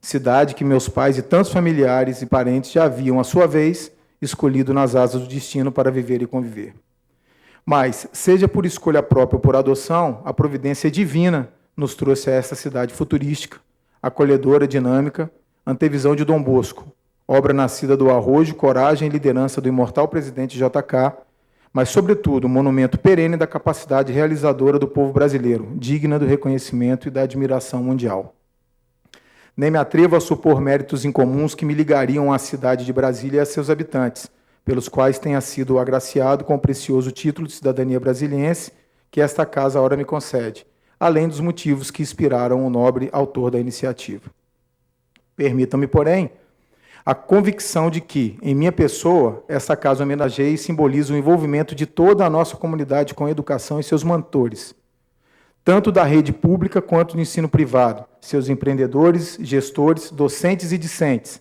cidade que meus pais e tantos familiares e parentes já haviam, à sua vez, escolhido nas asas do destino para viver e conviver. Mas, seja por escolha própria ou por adoção, a providência divina nos trouxe a esta cidade futurística, acolhedora, dinâmica, antevisão de Dom Bosco, obra nascida do arrojo, coragem e liderança do imortal presidente JK, mas, sobretudo, um monumento perene da capacidade realizadora do povo brasileiro, digna do reconhecimento e da admiração mundial. Nem me atrevo a supor méritos incomuns que me ligariam à cidade de Brasília e a seus habitantes, pelos quais tenha sido agraciado com o precioso título de cidadania brasiliense que esta casa ora me concede, além dos motivos que inspiraram o nobre autor da iniciativa. Permitam-me, porém, a convicção de que, em minha pessoa, essa casa homenageia e simboliza o envolvimento de toda a nossa comunidade com a educação e seus mantores, tanto da rede pública quanto do ensino privado, seus empreendedores, gestores, docentes e discentes,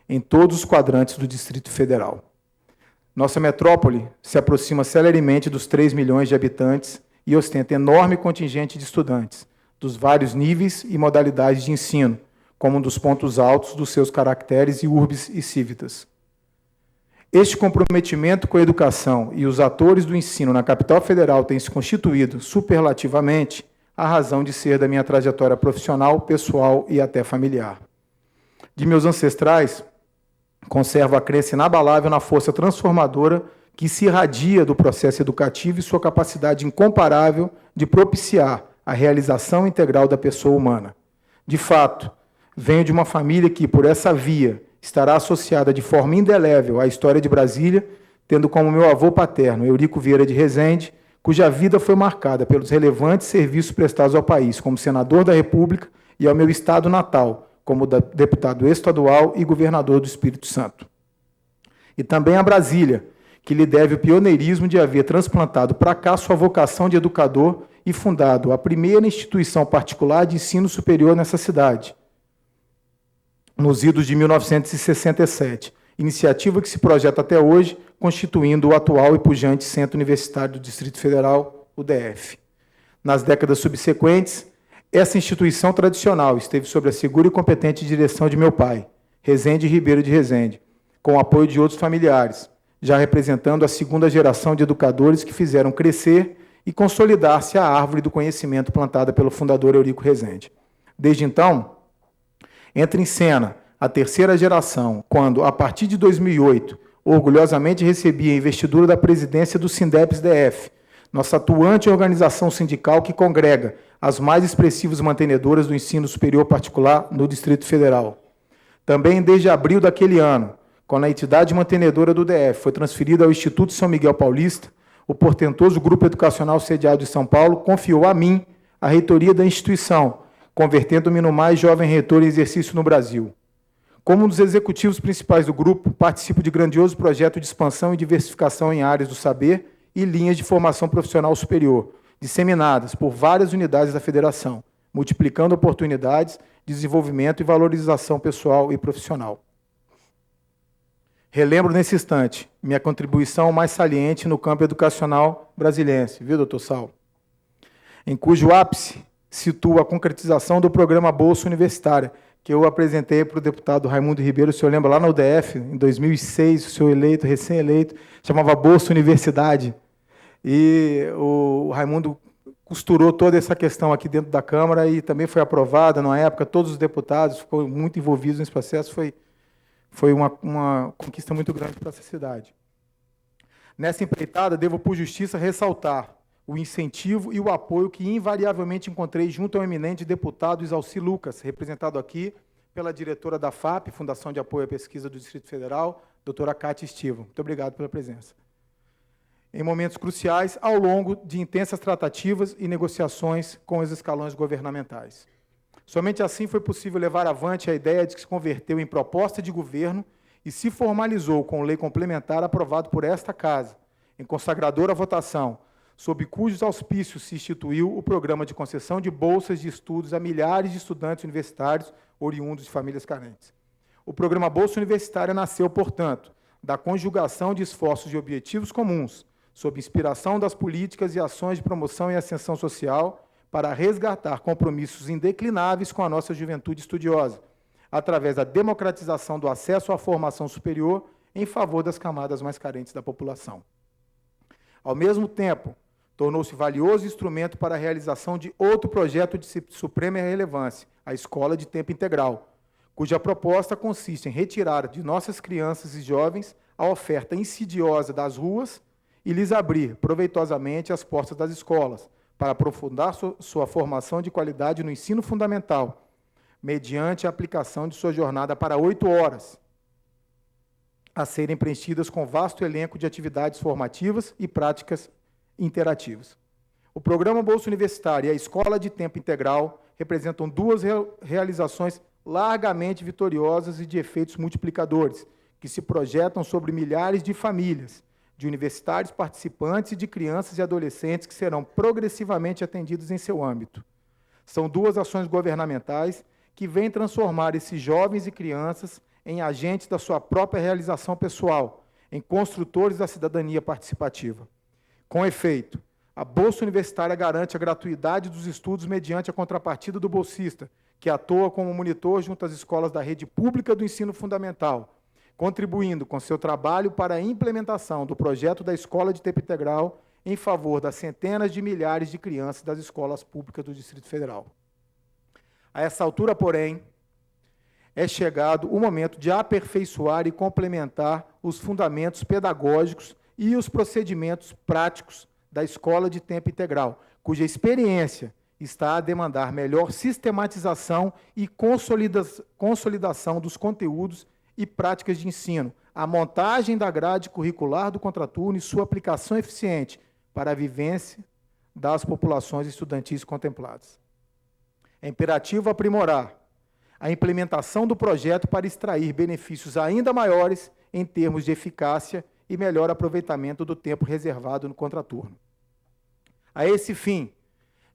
em todos os quadrantes do Distrito Federal. Nossa metrópole se aproxima celeremente dos 3 milhões de habitantes e ostenta enorme contingente de estudantes, dos vários níveis e modalidades de ensino, como um dos pontos altos dos seus caracteres e urbes e civitas. Este comprometimento com a educação e os atores do ensino na capital federal têm se constituído, superlativamente, a razão de ser da minha trajetória profissional, pessoal e até familiar. de meus ancestrais, conservo a crença inabalável na força transformadora que se irradia do processo educativo e sua capacidade incomparável de propiciar a realização integral da pessoa humana. De fato, venho de uma família que, por essa via, estará associada de forma indelével à história de Brasília, tendo como meu avô paterno, Eurico Vieira de Rezende, cuja vida foi marcada pelos relevantes serviços prestados ao país, como senador da República, e ao meu estado natal, como deputado estadual e governador do Espírito Santo. E também a Brasília, que lhe deve o pioneirismo de haver transplantado para cá sua vocação de educador e fundado a primeira instituição particular de ensino superior nessa cidade, nos idos de 1967, iniciativa que se projeta até hoje, constituindo o atual e pujante Centro Universitário do Distrito Federal, o DF. Nas décadas subsequentes, essa instituição tradicional esteve sob a segura e competente direção de meu pai, Rezende Ribeiro de Rezende, com o apoio de outros familiares, já representando a segunda geração de educadores que fizeram crescer e consolidar-se a árvore do conhecimento plantada pelo fundador Eurico Rezende. Desde então, entra em cena a terceira geração, quando, a partir de 2008, orgulhosamente recebi a investidura da presidência do SINDEPS-DF, nossa atuante organização sindical que congrega as mais expressivas mantenedoras do ensino superior particular no Distrito Federal. Também, desde abril daquele ano, quando a entidade mantenedora do DF foi transferida ao Instituto São Miguel Paulista, o portentoso grupo educacional sediado em São Paulo confiou a mim a reitoria da instituição, convertendo-me no mais jovem reitor em exercício no Brasil. Como um dos executivos principais do grupo, participo de grandioso projeto de expansão e diversificação em áreas do saber e linhas de formação profissional superior, disseminadas por várias unidades da federação, multiplicando oportunidades, desenvolvimento e valorização pessoal e profissional. Relembro nesse instante minha contribuição mais saliente no campo educacional brasiliense, viu, doutor Saulo? Em cujo ápice situo a concretização do programa Bolsa Universitária, que eu apresentei para o deputado Raimundo Ribeiro, o senhor lembra, lá no UDF, em 2006, o senhor eleito, recém-eleito, chamava Bolsa Universidade. E o Raimundo costurou toda essa questão aqui dentro da Câmara e também foi aprovada na época, todos os deputados ficam muito envolvidos nesse processo, foi uma conquista muito grande para essa cidade. Nessa empreitada, devo, por justiça, ressaltar o incentivo e o apoio que invariavelmente encontrei junto ao eminente deputado Isalci Lucas, representado aqui pela diretora da FAP, Fundação de Apoio à Pesquisa do Distrito Federal, doutora Cátia Estivo. Muito obrigado pela presença. Em momentos cruciais, ao longo de intensas tratativas e negociações com os escalões governamentais. Somente assim foi possível levar avante a ideia de que se converteu em proposta de governo e se formalizou com lei complementar aprovado por esta Casa, em consagradora votação, sob cujos auspícios se instituiu o programa de concessão de bolsas de estudos a milhares de estudantes universitários oriundos de famílias carentes. O programa Bolsa Universitária nasceu, portanto, da conjugação de esforços e objetivos comuns, sob inspiração das políticas e ações de promoção e ascensão social, para resgatar compromissos indeclináveis com a nossa juventude estudiosa, através da democratização do acesso à formação superior em favor das camadas mais carentes da população. Ao mesmo tempo, tornou-se valioso instrumento para a realização de outro projeto de suprema relevância, a Escola de Tempo Integral, cuja proposta consiste em retirar de nossas crianças e jovens a oferta insidiosa das ruas e lhes abrir proveitosamente as portas das escolas, para aprofundar sua formação de qualidade no ensino fundamental, mediante a aplicação de sua jornada para 8 horas, a serem preenchidas com vasto elenco de atividades formativas e práticas interativas. O programa Bolsa Universitária e a Escola de Tempo Integral representam duas realizações largamente vitoriosas e de efeitos multiplicadores, que se projetam sobre milhares de famílias, de universitários participantes e de crianças e adolescentes que serão progressivamente atendidos em seu âmbito. São duas ações governamentais que vêm transformar esses jovens e crianças em agentes da sua própria realização pessoal, em construtores da cidadania participativa. Com efeito, a Bolsa Universitária garante a gratuidade dos estudos mediante a contrapartida do bolsista, que atua como monitor junto às escolas da rede pública do ensino fundamental, contribuindo com seu trabalho para a implementação do projeto da Escola de Tempo Integral em favor das centenas de milhares de crianças das escolas públicas do Distrito Federal. A essa altura, porém, é chegado o momento de aperfeiçoar e complementar os fundamentos pedagógicos e os procedimentos práticos da escola de tempo integral, cuja experiência está a demandar melhor sistematização e consolidação dos conteúdos e práticas de ensino, a montagem da grade curricular do contraturno e sua aplicação eficiente para a vivência das populações estudantis contempladas. É imperativo aprimorar a implementação do projeto para extrair benefícios ainda maiores em termos de eficácia e melhor aproveitamento do tempo reservado no contraturno. A esse fim,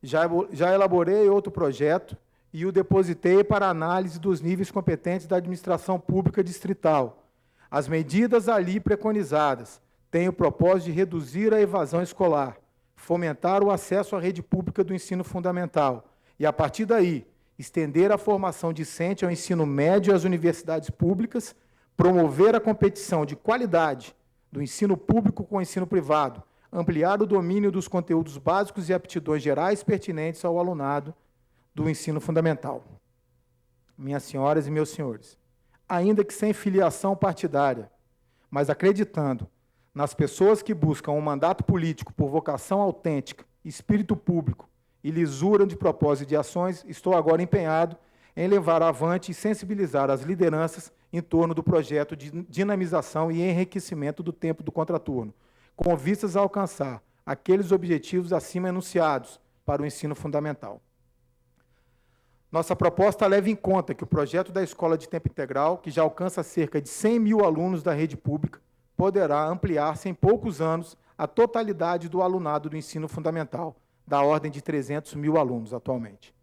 já elaborei outro projeto e o depositei para análise dos níveis competentes da administração pública distrital. As medidas ali preconizadas têm o propósito de reduzir a evasão escolar, fomentar o acesso à rede pública do ensino fundamental e, a partir daí, estender a formação discente ao ensino médio e às universidades públicas, promover a competição de qualidade do ensino público com o ensino privado, ampliar o domínio dos conteúdos básicos e aptidões gerais pertinentes ao alunado do ensino fundamental. Minhas senhoras e meus senhores, ainda que sem filiação partidária, mas acreditando nas pessoas que buscam um mandato político por vocação autêntica, espírito público e lisura de propósito e de ações, estou agora empenhado em levar avante e sensibilizar as lideranças em torno do projeto de dinamização e enriquecimento do tempo do contraturno, com vistas a alcançar aqueles objetivos acima enunciados para o ensino fundamental. Nossa proposta leva em conta que o projeto da Escola de Tempo Integral, que já alcança cerca de 100 mil alunos da rede pública, poderá ampliar-se em poucos anos a totalidade do alunado do ensino fundamental, da ordem de 300 mil alunos atualmente.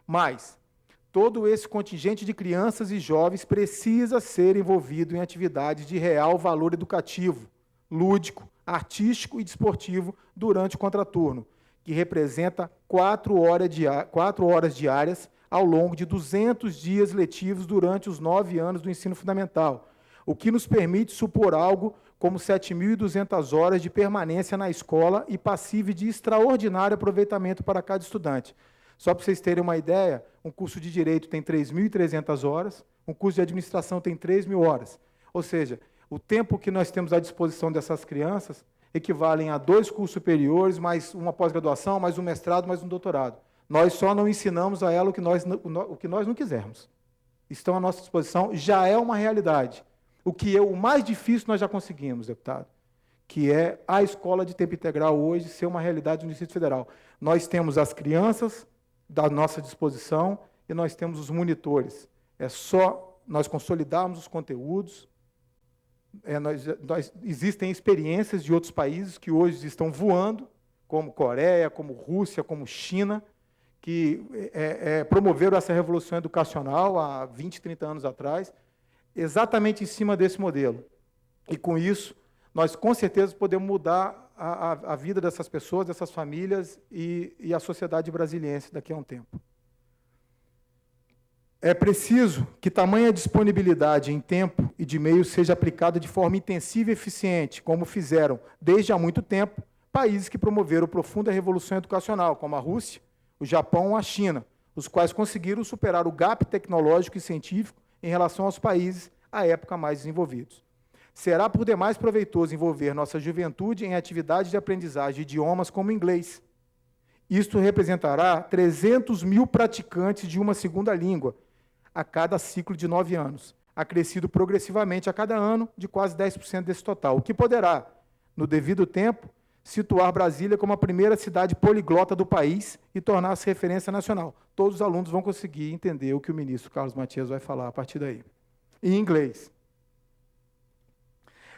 Mas todo esse contingente de crianças e jovens precisa ser envolvido em atividades de real valor educativo, lúdico, artístico e desportivo durante o contraturno, que representa 4 horas diárias ao longo de 200 dias letivos durante os 9 anos do ensino fundamental, o que nos permite supor algo como 7.200 horas de permanência na escola e passível de extraordinário aproveitamento para cada estudante. Só para vocês terem uma ideia, um curso de Direito tem 3.300 horas, um curso de Administração tem 3.000 horas. Ou seja, o tempo que nós temos à disposição dessas crianças equivalem a 2 cursos superiores, mais uma pós-graduação, mais um mestrado, mais um doutorado. Nós só não ensinamos a ela o que nós não quisermos. Estão à nossa disposição, já é uma realidade. O mais difícil nós já conseguimos, deputado, que é a escola de tempo integral hoje ser uma realidade no Distrito Federal. Nós temos as crianças da nossa disposição e nós temos os monitores. É só nós consolidarmos os conteúdos. Existem experiências de outros países que hoje estão voando, como Coreia, como Rússia, como China, que promoveram essa revolução educacional há 20, 30 anos atrás, exatamente em cima desse modelo. E, com isso, nós, com certeza, podemos mudar a vida dessas pessoas, dessas famílias e a sociedade brasiliense daqui a um tempo. É preciso que tamanha disponibilidade em tempo e de meios seja aplicada de forma intensiva e eficiente, como fizeram, desde há muito tempo, países que promoveram profunda revolução educacional, como a Rússia, o Japão ou a China, os quais conseguiram superar o gap tecnológico e científico em relação aos países à época mais desenvolvidos. Será por demais proveitoso envolver nossa juventude em atividades de aprendizagem de idiomas como o inglês. Isto representará 300 mil praticantes de uma segunda língua a cada ciclo de 9 anos, acrescido progressivamente a cada ano de quase 10% desse total, o que poderá, no devido tempo, situar Brasília como a primeira cidade poliglota do país e tornar-se referência nacional. Todos os alunos vão conseguir entender o que o ministro Carlos Matias vai falar a partir daí. Em inglês.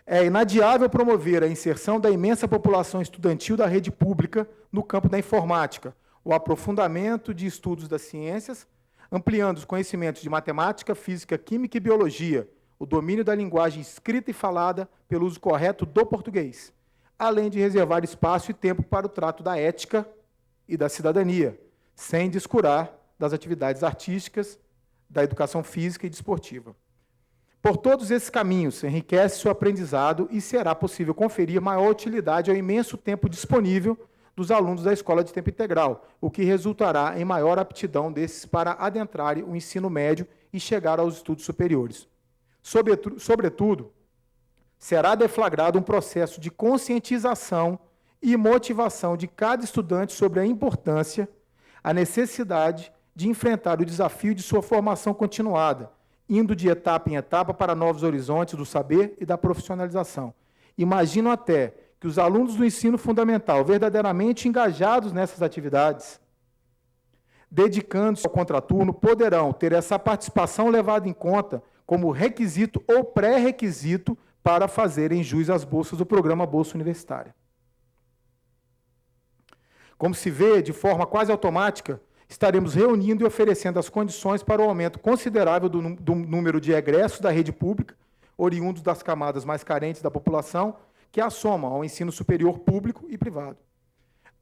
É inadiável promover a inserção da imensa população estudantil da rede pública no campo da informática, o aprofundamento de estudos das ciências, ampliando os conhecimentos de matemática, física, química e biologia, o domínio da linguagem escrita e falada pelo uso correto do português, além de reservar espaço e tempo para o trato da ética e da cidadania, sem descurar das atividades artísticas, da educação física e desportiva. Por todos esses caminhos, enriquece seu aprendizado e será possível conferir maior utilidade ao imenso tempo disponível dos alunos da escola de tempo integral, o que resultará em maior aptidão desses para adentrarem o ensino médio e chegar aos estudos superiores. Sobretudo, será deflagrado um processo de conscientização e motivação de cada estudante sobre a importância, a necessidade de enfrentar o desafio de sua formação continuada, indo de etapa em etapa para novos horizontes do saber e da profissionalização. Imagino até que os alunos do ensino fundamental, verdadeiramente engajados nessas atividades, dedicando-se ao contraturno, poderão ter essa participação levada em conta como requisito ou pré-requisito para fazerem jus às bolsas do programa Bolsa Universitária. Como se vê, de forma quase automática, estaremos reunindo e oferecendo as condições para o aumento considerável do número de egressos da rede pública, oriundos das camadas mais carentes da população, que assomam ao ensino superior público e privado.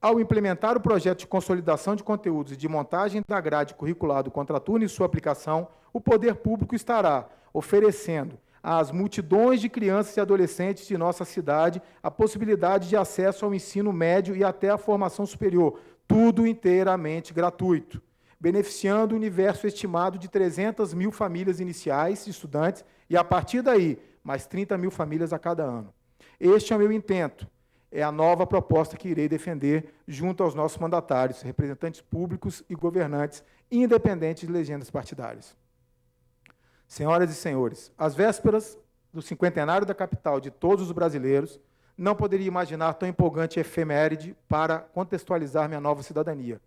Ao implementar o projeto de consolidação de conteúdos e de montagem da grade curricular do contraturno e sua aplicação, o poder público estará oferecendo às multidões de crianças e adolescentes de nossa cidade a possibilidade de acesso ao ensino médio e até à formação superior, tudo inteiramente gratuito, beneficiando o universo estimado de 300 mil famílias iniciais de estudantes e, a partir daí, mais 30 mil famílias a cada ano. Este é o meu intento. É a nova proposta que irei defender junto aos nossos mandatários, representantes públicos e governantes, independentes de legendas partidárias. Senhoras e senhores, às vésperas do cinquentenário da capital de todos os brasileiros, não poderia imaginar tão empolgante efeméride para contextualizar minha nova cidadania.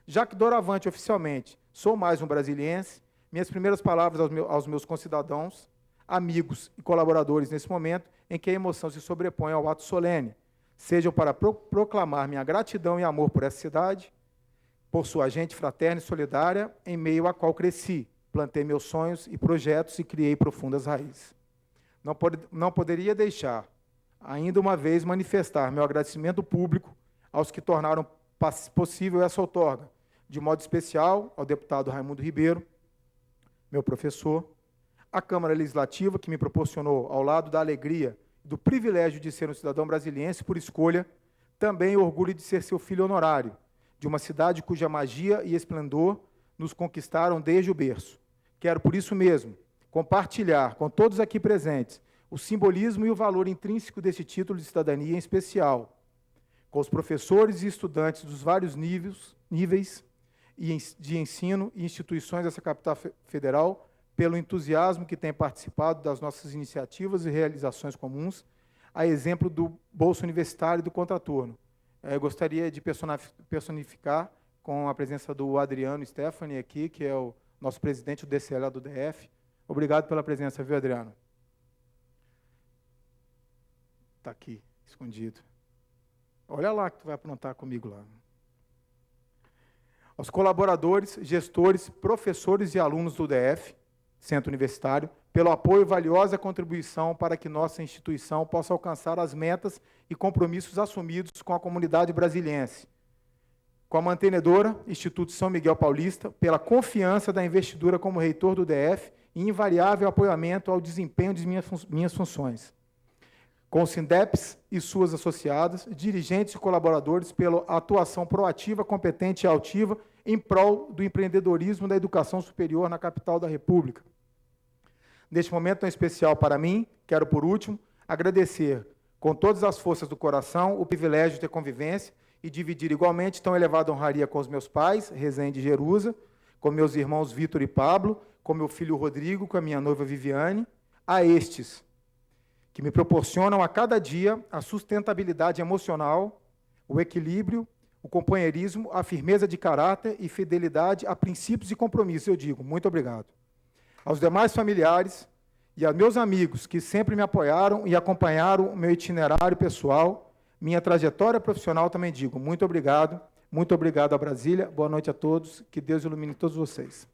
Já que doravante, oficialmente, sou mais um brasiliense, minhas primeiras palavras aos meus concidadãos, amigos e colaboradores nesse momento em que a emoção se sobrepõe ao ato solene, sejam para proclamar minha gratidão e amor por essa cidade, por sua gente fraterna e solidária, em meio à qual cresci, plantei meus sonhos e projetos e criei profundas raízes. Não poderia deixar, ainda uma vez, manifestar meu agradecimento público aos que tornaram possível essa outorga, de modo especial ao deputado Raimundo Ribeiro, meu professor, à Câmara Legislativa, que me proporcionou, ao lado da alegria e do privilégio de ser um cidadão brasiliense por escolha, também o orgulho de ser seu filho honorário, de uma cidade cuja magia e esplendor nos conquistaram desde o berço. Quero, por isso mesmo, compartilhar com todos aqui presentes o simbolismo e o valor intrínseco desse título de cidadania em especial, com os professores e estudantes dos vários níveis de ensino e instituições dessa capital federal, pelo entusiasmo que têm participado das nossas iniciativas e realizações comuns, a exemplo do Bolsa Universitário e do Contraturno. Eu gostaria de personificar com a presença do Adriano Stephanie aqui, que é o nosso presidente do DCL do DF. Obrigado pela presença, viu, Adriano? Está aqui, escondido. Olha lá que tu vai aprontar comigo lá. Aos colaboradores, gestores, professores e alunos do DF, Centro Universitário, pelo apoio e valiosa contribuição para que nossa instituição possa alcançar as metas e compromissos assumidos com a comunidade brasiliense. Com a mantenedora, Instituto São Miguel Paulista, pela confiança da investidura como reitor do DF e invariável apoiamento ao desempenho de minhas funções. Com o Sindeps e suas associadas, dirigentes e colaboradores pela atuação proativa, competente e altiva em prol do empreendedorismo da educação superior na capital da República. Neste momento tão especial para mim, quero, por último, agradecer com todas as forças do coração o privilégio de ter convivência e dividir igualmente tão elevada honraria com os meus pais, Rezende e Jerusa, com meus irmãos Vitor e Pablo, com meu filho Rodrigo, com a minha noiva Viviane, a estes, que me proporcionam a cada dia a sustentabilidade emocional, o equilíbrio, o companheirismo, a firmeza de caráter e fidelidade a princípios e compromissos. Eu digo, muito obrigado. Aos demais familiares e a meus amigos que sempre me apoiaram e acompanharam o meu itinerário pessoal, minha trajetória profissional, também digo, muito obrigado a Brasília, boa noite a todos, que Deus ilumine todos vocês.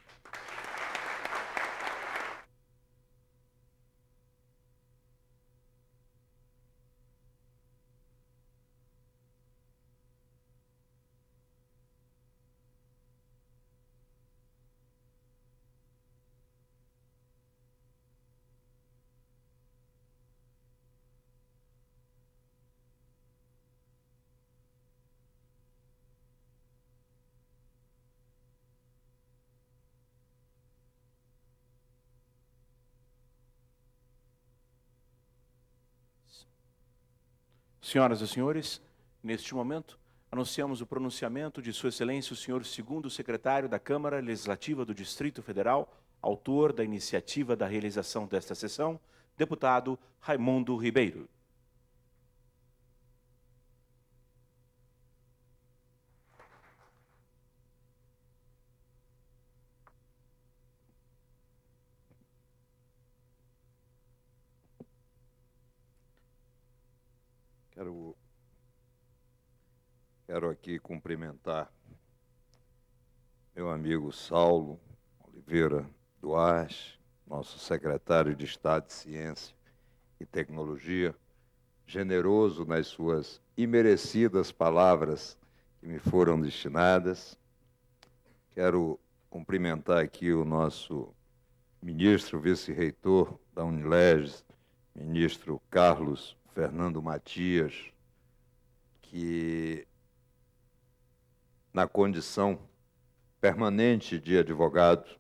Senhoras e senhores, neste momento, anunciamos o pronunciamento de Sua Excelência o senhor segundo secretário da Câmara Legislativa do Distrito Federal, autor da iniciativa da realização desta sessão, deputado Raimundo Ribeiro. Quero aqui cumprimentar meu amigo Saulo Oliveira Duarte, nosso secretário de Estado de Ciência e Tecnologia, generoso nas suas imerecidas palavras que me foram destinadas. Quero cumprimentar aqui o nosso ministro, vice-reitor da Unileges, ministro Carlos Fernando Matias, que, na condição permanente de advogado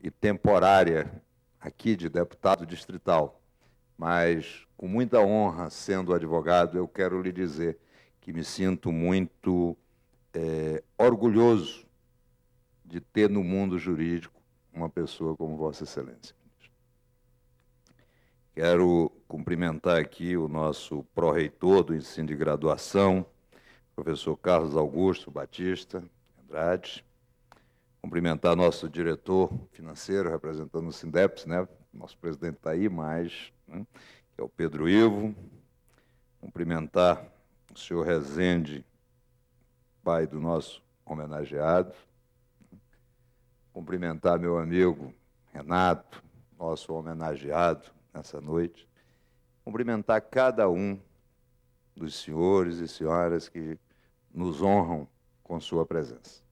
e temporária aqui de deputado distrital, mas com muita honra sendo advogado, eu quero lhe dizer que me sinto muito orgulhoso de ter no mundo jurídico uma pessoa como Vossa Excelência. Quero cumprimentar aqui o nosso pró-reitor do ensino de graduação, professor Carlos Augusto Batista Andrade. Cumprimentar nosso diretor financeiro, representando o Sindeps, né? Nosso presidente está aí, mas, né? Que é o Pedro Ivo. Cumprimentar o senhor Rezende, pai do nosso homenageado. Cumprimentar meu amigo Renato, nosso homenageado nessa noite. Cumprimentar cada um dos senhores e senhoras que nos honram com sua presença.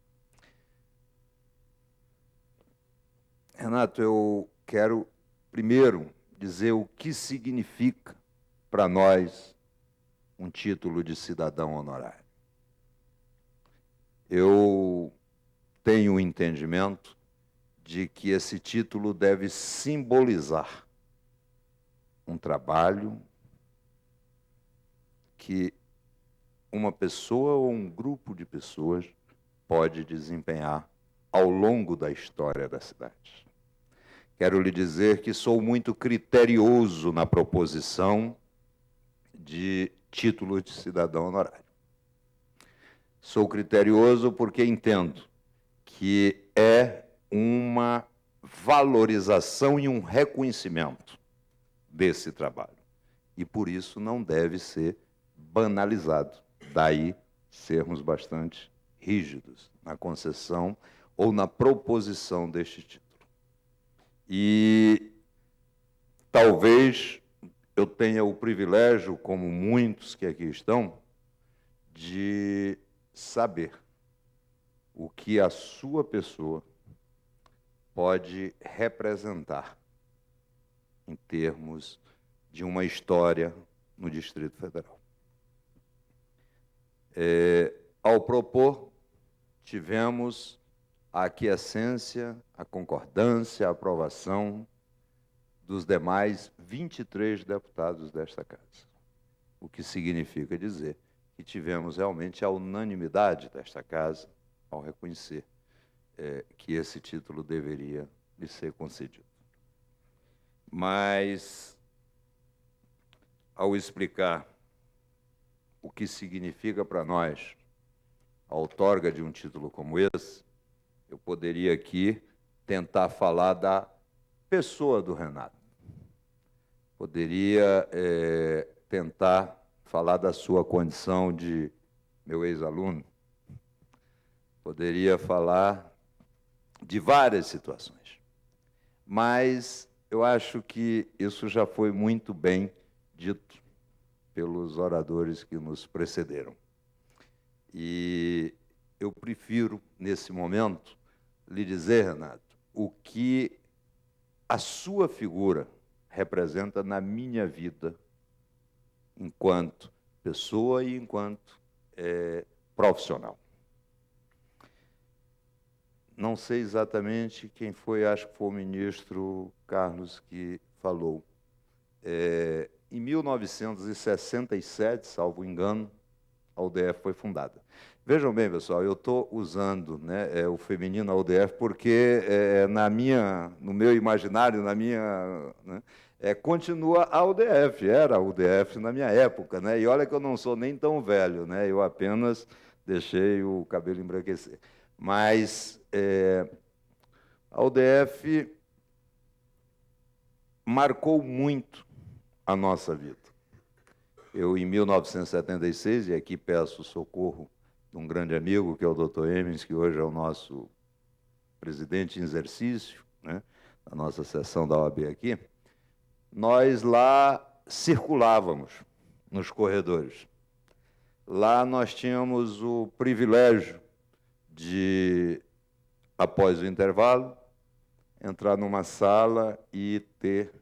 Renato, eu quero primeiro dizer o que significa para nós um título de cidadão honorário. Eu tenho o entendimento de que esse título deve simbolizar um trabalho que uma pessoa ou um grupo de pessoas pode desempenhar ao longo da história da cidade. Quero lhe dizer que sou muito criterioso na proposição de título de cidadão honorário. Sou criterioso porque entendo que é uma valorização e um reconhecimento desse trabalho. E por isso não deve ser banalizado. Daí sermos bastante rígidos na concessão ou na proposição deste título. E talvez eu tenha o privilégio, como muitos que aqui estão, de saber o que a sua pessoa pode representar em termos de uma história no Distrito Federal. Ao propor, tivemos a aquiescência, a concordância, a aprovação dos demais 23 deputados desta casa. O que significa dizer que tivemos realmente a unanimidade desta casa ao reconhecer que esse título deveria lhe ser concedido. Mas, ao explicar o que significa para nós a outorga de um título como esse, eu poderia aqui tentar falar da pessoa do Renato. Poderia tentar falar da sua condição de meu ex-aluno. Poderia falar de várias situações. Mas eu acho que isso já foi muito bem dito pelos oradores que nos precederam. E eu prefiro, nesse momento, lhe dizer, Renato, o que a sua figura representa na minha vida enquanto pessoa e enquanto profissional. Não sei exatamente quem foi, acho que foi o ministro Carlos que falou. em 1967, salvo engano, a UDF foi fundada. Vejam bem, pessoal, eu estou usando, né, o feminino a UDF porque no meu imaginário, né, continua a UDF, era a UDF na minha época, né, e olha que eu não sou nem tão velho, né, eu apenas deixei o cabelo embranquecer. Mas a UDF marcou muito a nossa vida. Eu, em 1976, e aqui peço socorro de um grande amigo, que é o Dr. Hemings, que hoje é o nosso presidente em exercício, né, da nossa sessão da OAB aqui, nós lá circulávamos nos corredores. Lá nós tínhamos o privilégio de, após o intervalo, entrar numa sala e ter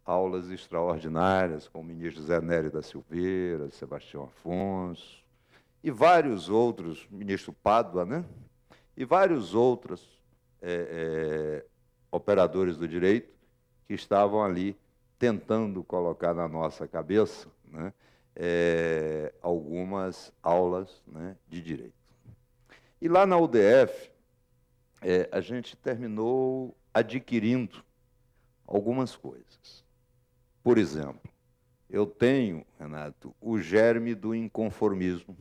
aulas extraordinárias com o ministro Zé Nery da Silveira, Sebastião Afonso, e vários outros, ministro Pádua, né? E vários outros operadores do direito que estavam ali tentando colocar na nossa cabeça, né, algumas aulas, né, de direito. E lá na UDF, a gente terminou adquirindo algumas coisas. Por exemplo, eu tenho, Renato, o germe do inconformismo.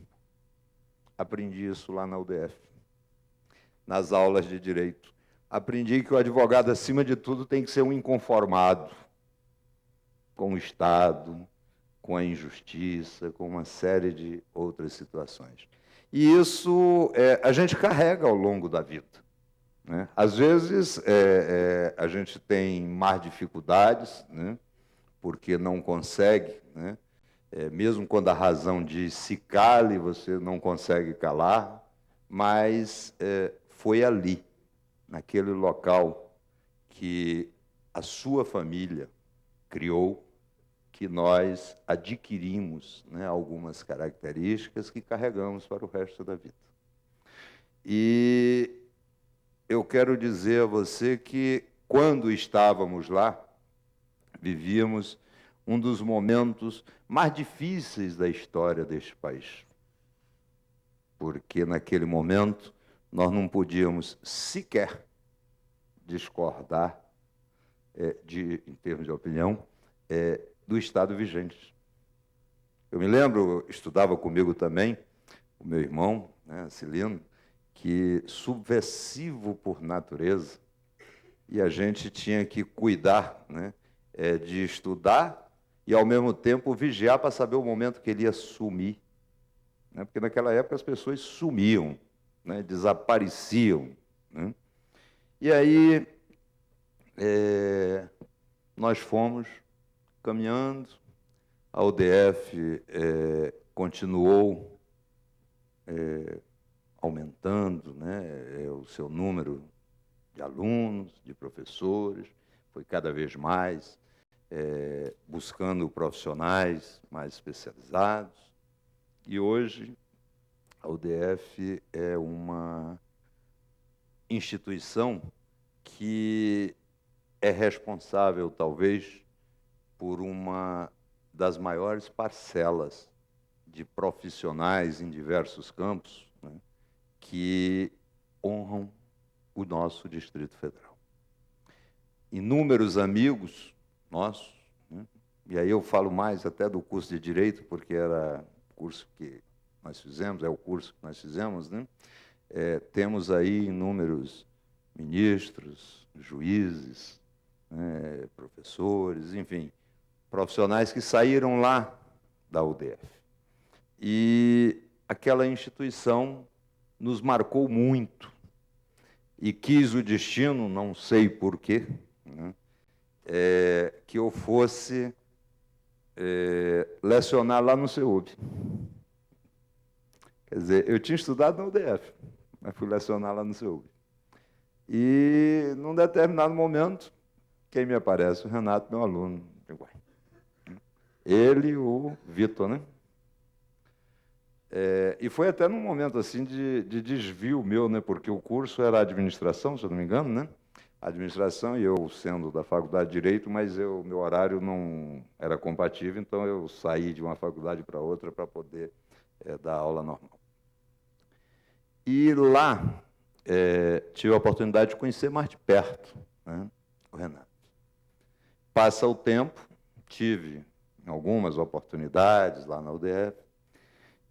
Aprendi isso lá na UDF, nas aulas de direito. Aprendi que o advogado, acima de tudo, tem que ser um inconformado com o Estado, com a injustiça, com uma série de outras situações. E isso a gente carrega ao longo da vida, né? Às vezes a gente tem mais dificuldades, né, porque não consegue, né? Mesmo quando a razão diz se cale, você não consegue calar, mas foi ali, naquele local que a sua família criou, que nós adquirimos, né, algumas características que carregamos para o resto da vida. E eu quero dizer a você que, quando estávamos lá, vivíamos um dos momentos mais difíceis da história deste país. Porque, naquele momento, nós não podíamos sequer discordar, em termos de opinião, do Estado vigente. Eu me lembro, estudava comigo também, o meu irmão, né, Cilino, que subversivo por natureza, e a gente tinha que cuidar, né, de estudar e, ao mesmo tempo, vigiar para saber o momento que ele ia sumir, né, porque naquela época as pessoas sumiam, né, desapareciam, né. E aí nós fomos caminhando, a UDF continuou aumentando, né, o seu número de alunos, de professores, foi cada vez mais, buscando profissionais mais especializados. E hoje a UDF é uma instituição que é responsável, talvez, por uma das maiores parcelas de profissionais em diversos campos, né, que honram o nosso Distrito Federal. Inúmeros amigos nossos, né, e aí eu falo mais até do curso de Direito, porque era o curso que nós fizemos, é o curso que nós fizemos, né? Temos aí inúmeros ministros, juízes, né, professores, enfim, profissionais que saíram lá da UDF. E aquela instituição nos marcou muito. E quis o destino, não sei porquê, né, que eu fosse lecionar lá no CEUB. Quer dizer, eu tinha estudado na UDF, mas fui lecionar lá no CEUB. E, num determinado momento, quem me aparece? O Renato, meu aluno. Ele e o Vitor, né? E foi até num momento assim de desvio meu, né? Porque o curso era administração, se eu não me engano, né? administração, e eu sendo da Faculdade de Direito, mas meu horário não era compatível, então eu saí de uma faculdade para outra para poder dar aula normal. E lá tive a oportunidade de conhecer mais de perto, né, o Renato. Passa o tempo, tive algumas oportunidades lá na UDF,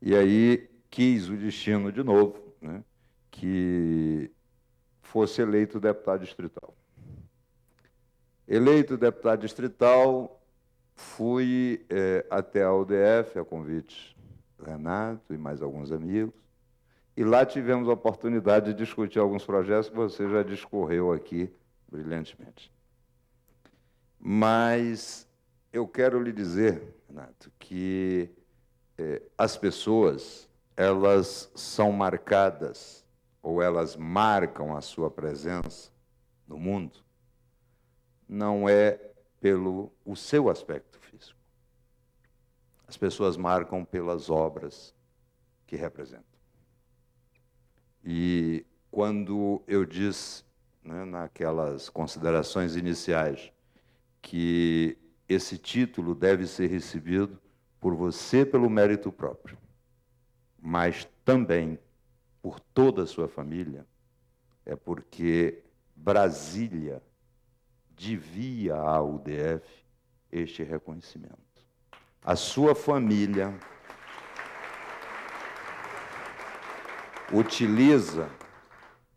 e aí quis o destino de novo, né, que fosse eleito deputado distrital. Eleito deputado distrital, fui até a UDF, a convite do Renato e mais alguns amigos, e lá tivemos a oportunidade de discutir alguns projetos que você já discorreu aqui brilhantemente. Mas eu quero lhe dizer, Renato, que as pessoas, elas são marcadas, ou elas marcam a sua presença no mundo, não é pelo o seu aspecto físico. As pessoas marcam pelas obras que representam. E quando eu disse, né, naquelas considerações iniciais, que esse título deve ser recebido por você pelo mérito próprio, mas também por toda a sua família, é porque Brasília devia à UDF este reconhecimento. A sua família utiliza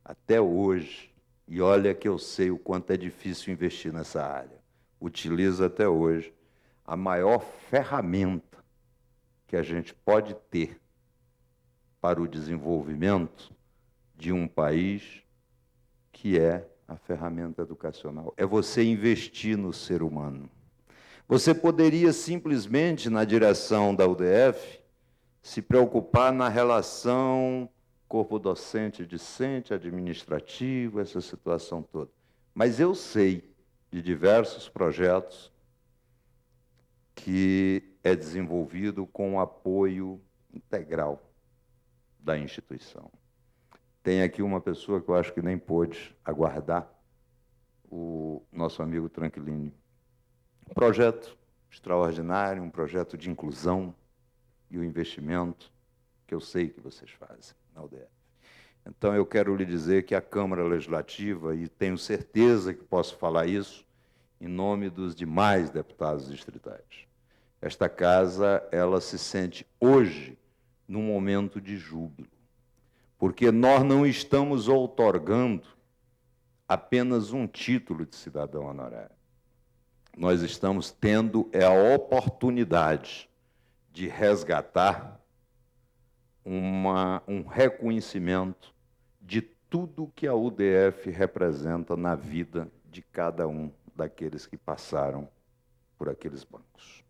até hoje, e olha que eu sei o quanto é difícil investir nessa área, utiliza até hoje a maior ferramenta que a gente pode ter para o desenvolvimento de um país, que é a ferramenta educacional. É você investir no ser humano. Você poderia simplesmente, na direção da UDF, se preocupar na relação corpo docente-discente, administrativo, essa situação toda. Mas eu sei de diversos projetos que é desenvolvido com o apoio integral da instituição. Tem aqui uma pessoa que eu acho que nem pôde aguardar, o nosso amigo Tranquilini. Um projeto extraordinário, um projeto de inclusão e o investimento que eu sei que vocês fazem na UDF. Então, eu quero lhe dizer que a Câmara Legislativa, e tenho certeza que posso falar isso em nome dos demais deputados distritais, esta casa, ela se sente hoje num momento de júbilo, porque nós não estamos outorgando apenas um título de cidadão honorário. Nós estamos tendo a oportunidade de resgatar um reconhecimento de tudo que a UDF representa na vida de cada um daqueles que passaram por aqueles bancos.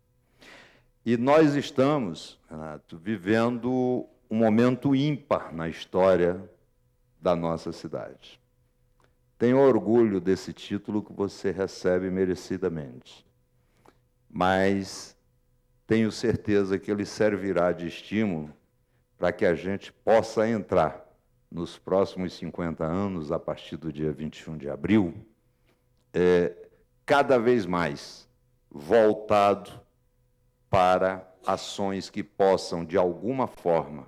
E nós estamos, Renato, vivendo um momento ímpar na história da nossa cidade. Tenho orgulho desse título que você recebe merecidamente, mas tenho certeza que ele servirá de estímulo para que a gente possa entrar nos próximos 50 anos, a partir do dia 21 de abril, cada vez mais voltado para ações que possam, de alguma forma,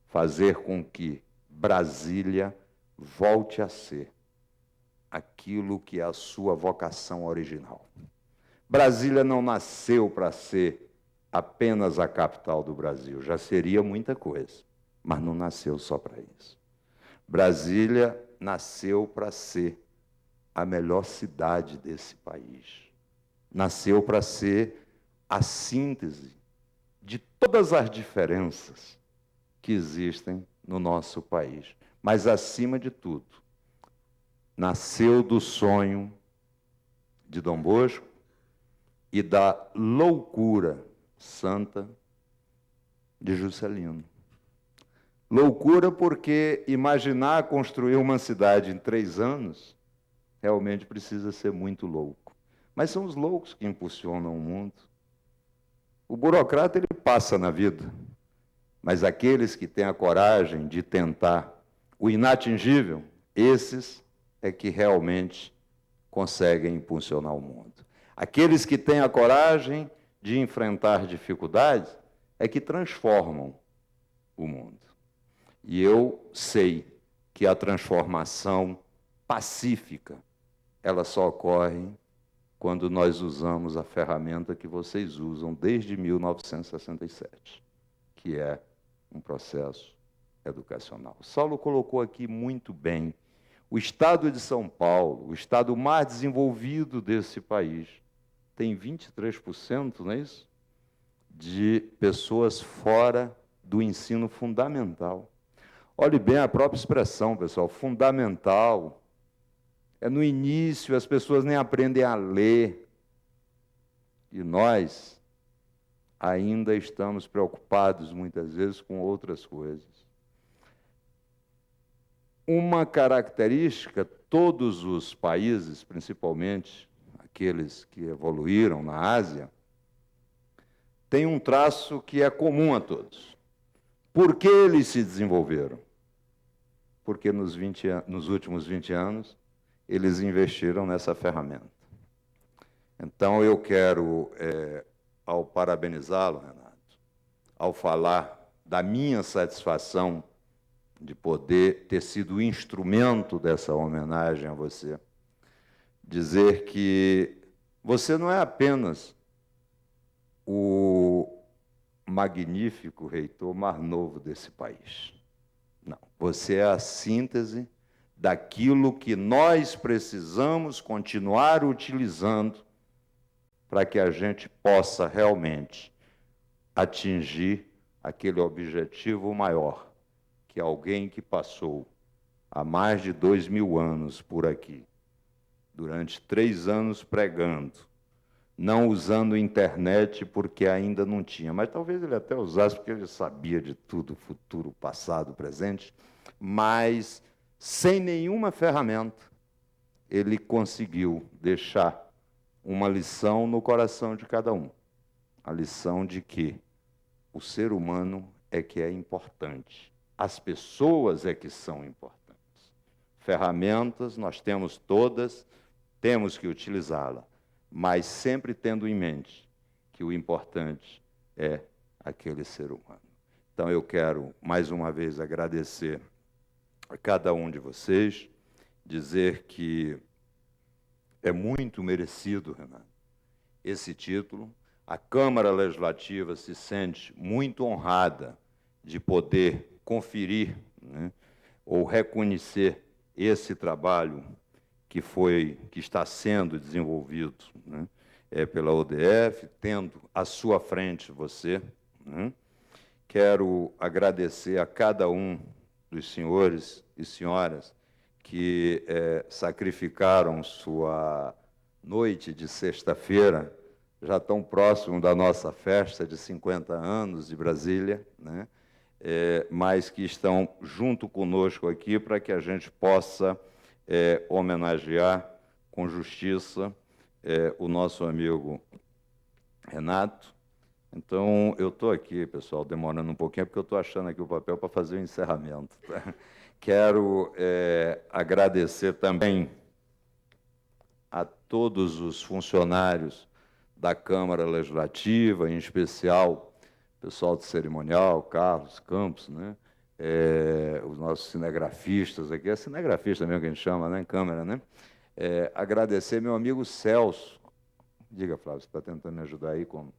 fazer com que Brasília volte a ser aquilo que é a sua vocação original. Brasília não nasceu para ser apenas a capital do Brasil, já seria muita coisa, mas não nasceu só para isso. Brasília nasceu para ser a melhor cidade desse país. Nasceu para ser a síntese de todas as diferenças que existem no nosso país. Mas, acima de tudo, nasceu do sonho de Dom Bosco e da loucura santa de Juscelino. Loucura porque imaginar construir uma cidade em 3 anos realmente precisa ser muito louco. Mas são os loucos que impulsionam o mundo. O burocrata, ele passa na vida, mas aqueles que têm a coragem de tentar o inatingível, esses é que realmente conseguem impulsionar o mundo. Aqueles que têm a coragem de enfrentar dificuldades é que transformam o mundo. E eu sei que a transformação pacífica, ela só ocorre quando nós usamos a ferramenta que vocês usam desde 1967, que é um processo educacional. Saulo colocou aqui muito bem: o estado de São Paulo, o estado mais desenvolvido desse país, tem 23%, não é isso? De pessoas fora do ensino fundamental. Olhe bem a própria expressão, pessoal, fundamental. É no início, as pessoas nem aprendem a ler. E nós ainda estamos preocupados, muitas vezes, com outras coisas. Uma característica, todos os países, principalmente aqueles que evoluíram na Ásia, têm um traço que é comum a todos. Por que eles se desenvolveram? Porque nos últimos 20 anos, eles investiram nessa ferramenta. Então, eu quero, ao parabenizá-lo, Renato, ao falar da minha satisfação de poder ter sido instrumento dessa homenagem a você, dizer que você não é apenas o magnífico reitor mais novo desse país. Não, você é a síntese daquilo que nós precisamos continuar utilizando para que a gente possa realmente atingir aquele objetivo maior, que alguém que passou há mais de 2000 anos por aqui, durante 3 anos pregando, não usando internet porque ainda não tinha, mas talvez ele até usasse porque ele sabia de tudo, futuro, passado, presente, mas sem nenhuma ferramenta, ele conseguiu deixar uma lição no coração de cada um. A lição de que o ser humano é que é importante. As pessoas é que são importantes. Ferramentas nós temos todas, temos que utilizá-la, mas sempre tendo em mente que o importante é aquele ser humano. Então eu quero, mais uma vez, agradecer a cada um de vocês, dizer que é muito merecido, Renato, esse título. A Câmara Legislativa se sente muito honrada de poder conferir, né, ou reconhecer esse trabalho que está sendo desenvolvido, né, pela ODF, tendo à sua frente você. Né. Quero agradecer a cada um dos senhores e senhoras que sacrificaram sua noite de sexta-feira, já tão próximo da nossa festa de 50 anos de Brasília, né? Mas que estão junto conosco aqui para que a gente possa homenagear com justiça o nosso amigo Renato. Então, eu estou aqui, pessoal, demorando um pouquinho, porque eu estou achando aqui o papel para fazer o encerramento. Tá? Quero agradecer também a todos os funcionários da Câmara Legislativa, em especial o pessoal do cerimonial, Carlos Campos, né? Os nossos cinegrafistas aqui, é cinegrafista mesmo que a gente chama, né? Câmera, né? Agradecer meu amigo Celso. Diga, Flávio, você está tentando me ajudar aí com... O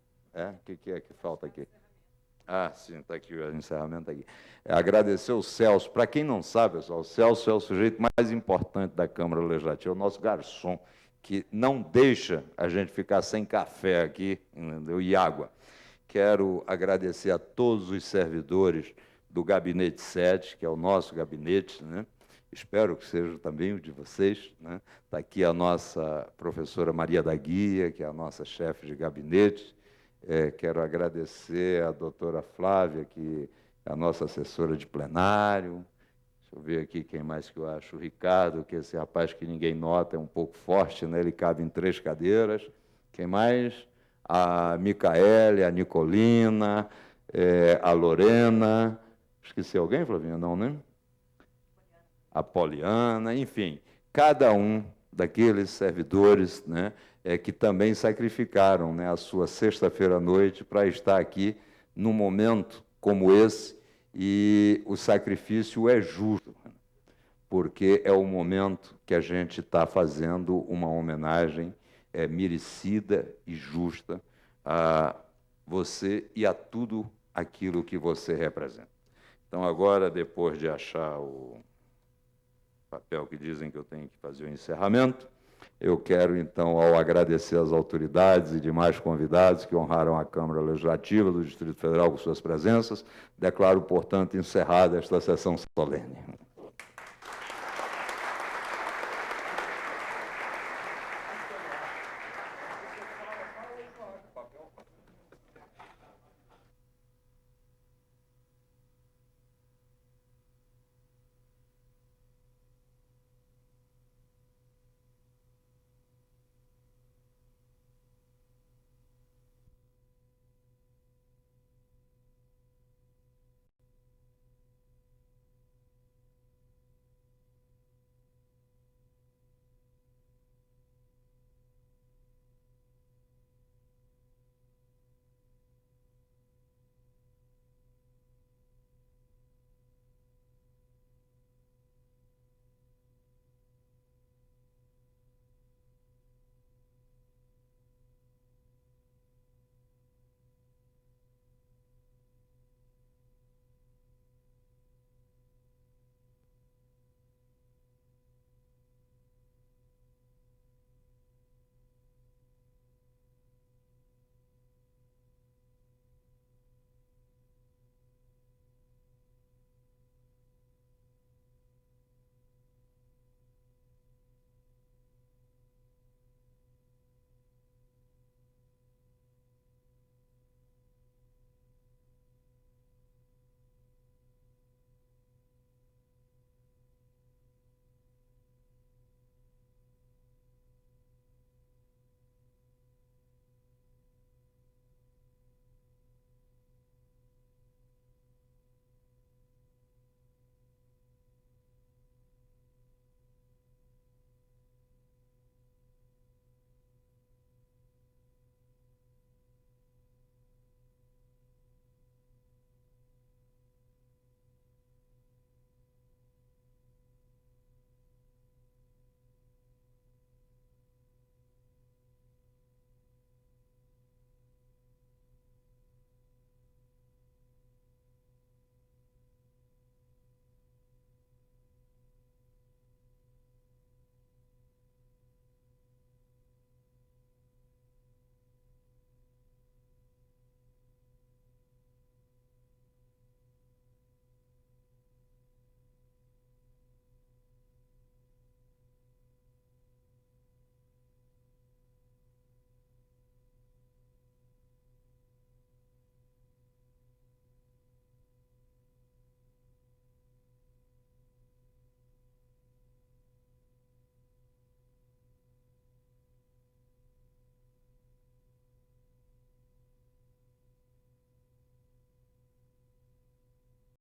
que é que falta aqui? Ah, sim, está aqui o encerramento aqui. Agradecer o Celso. Para quem não sabe, pessoal, o Celso é o sujeito mais importante da Câmara Legislativa, o nosso garçom, que não deixa a gente ficar sem café aqui, entendeu? E água. Quero agradecer a todos os servidores do Gabinete 7, que é o nosso gabinete, né? Espero que seja também o de vocês. Né? Está aqui a nossa professora Maria da Guia, que é a nossa chefe de gabinete. Quero agradecer a doutora Flávia, que é a nossa assessora de plenário. Deixa eu ver aqui quem mais que eu acho. O Ricardo, que esse rapaz que ninguém nota, é um pouco forte, né? Ele cabe em 3 cadeiras. Quem mais? A Micaele, a Nicolina, a Lorena. Esqueci alguém, Flavinha? Não, né? A Poliana, enfim. Cada um daqueles servidores, né, que também sacrificaram, né, a sua sexta-feira à noite para estar aqui num momento como esse, e o sacrifício é justo, porque é o momento que a gente está fazendo uma homenagem merecida e justa a você e a tudo aquilo que você representa. Então, agora, depois de achar o papel que dizem que eu tenho que fazer o encerramento, eu quero, então, ao agradecer às autoridades e demais convidados que honraram a Câmara Legislativa do Distrito Federal com suas presenças, declaro, portanto, encerrada esta sessão solene.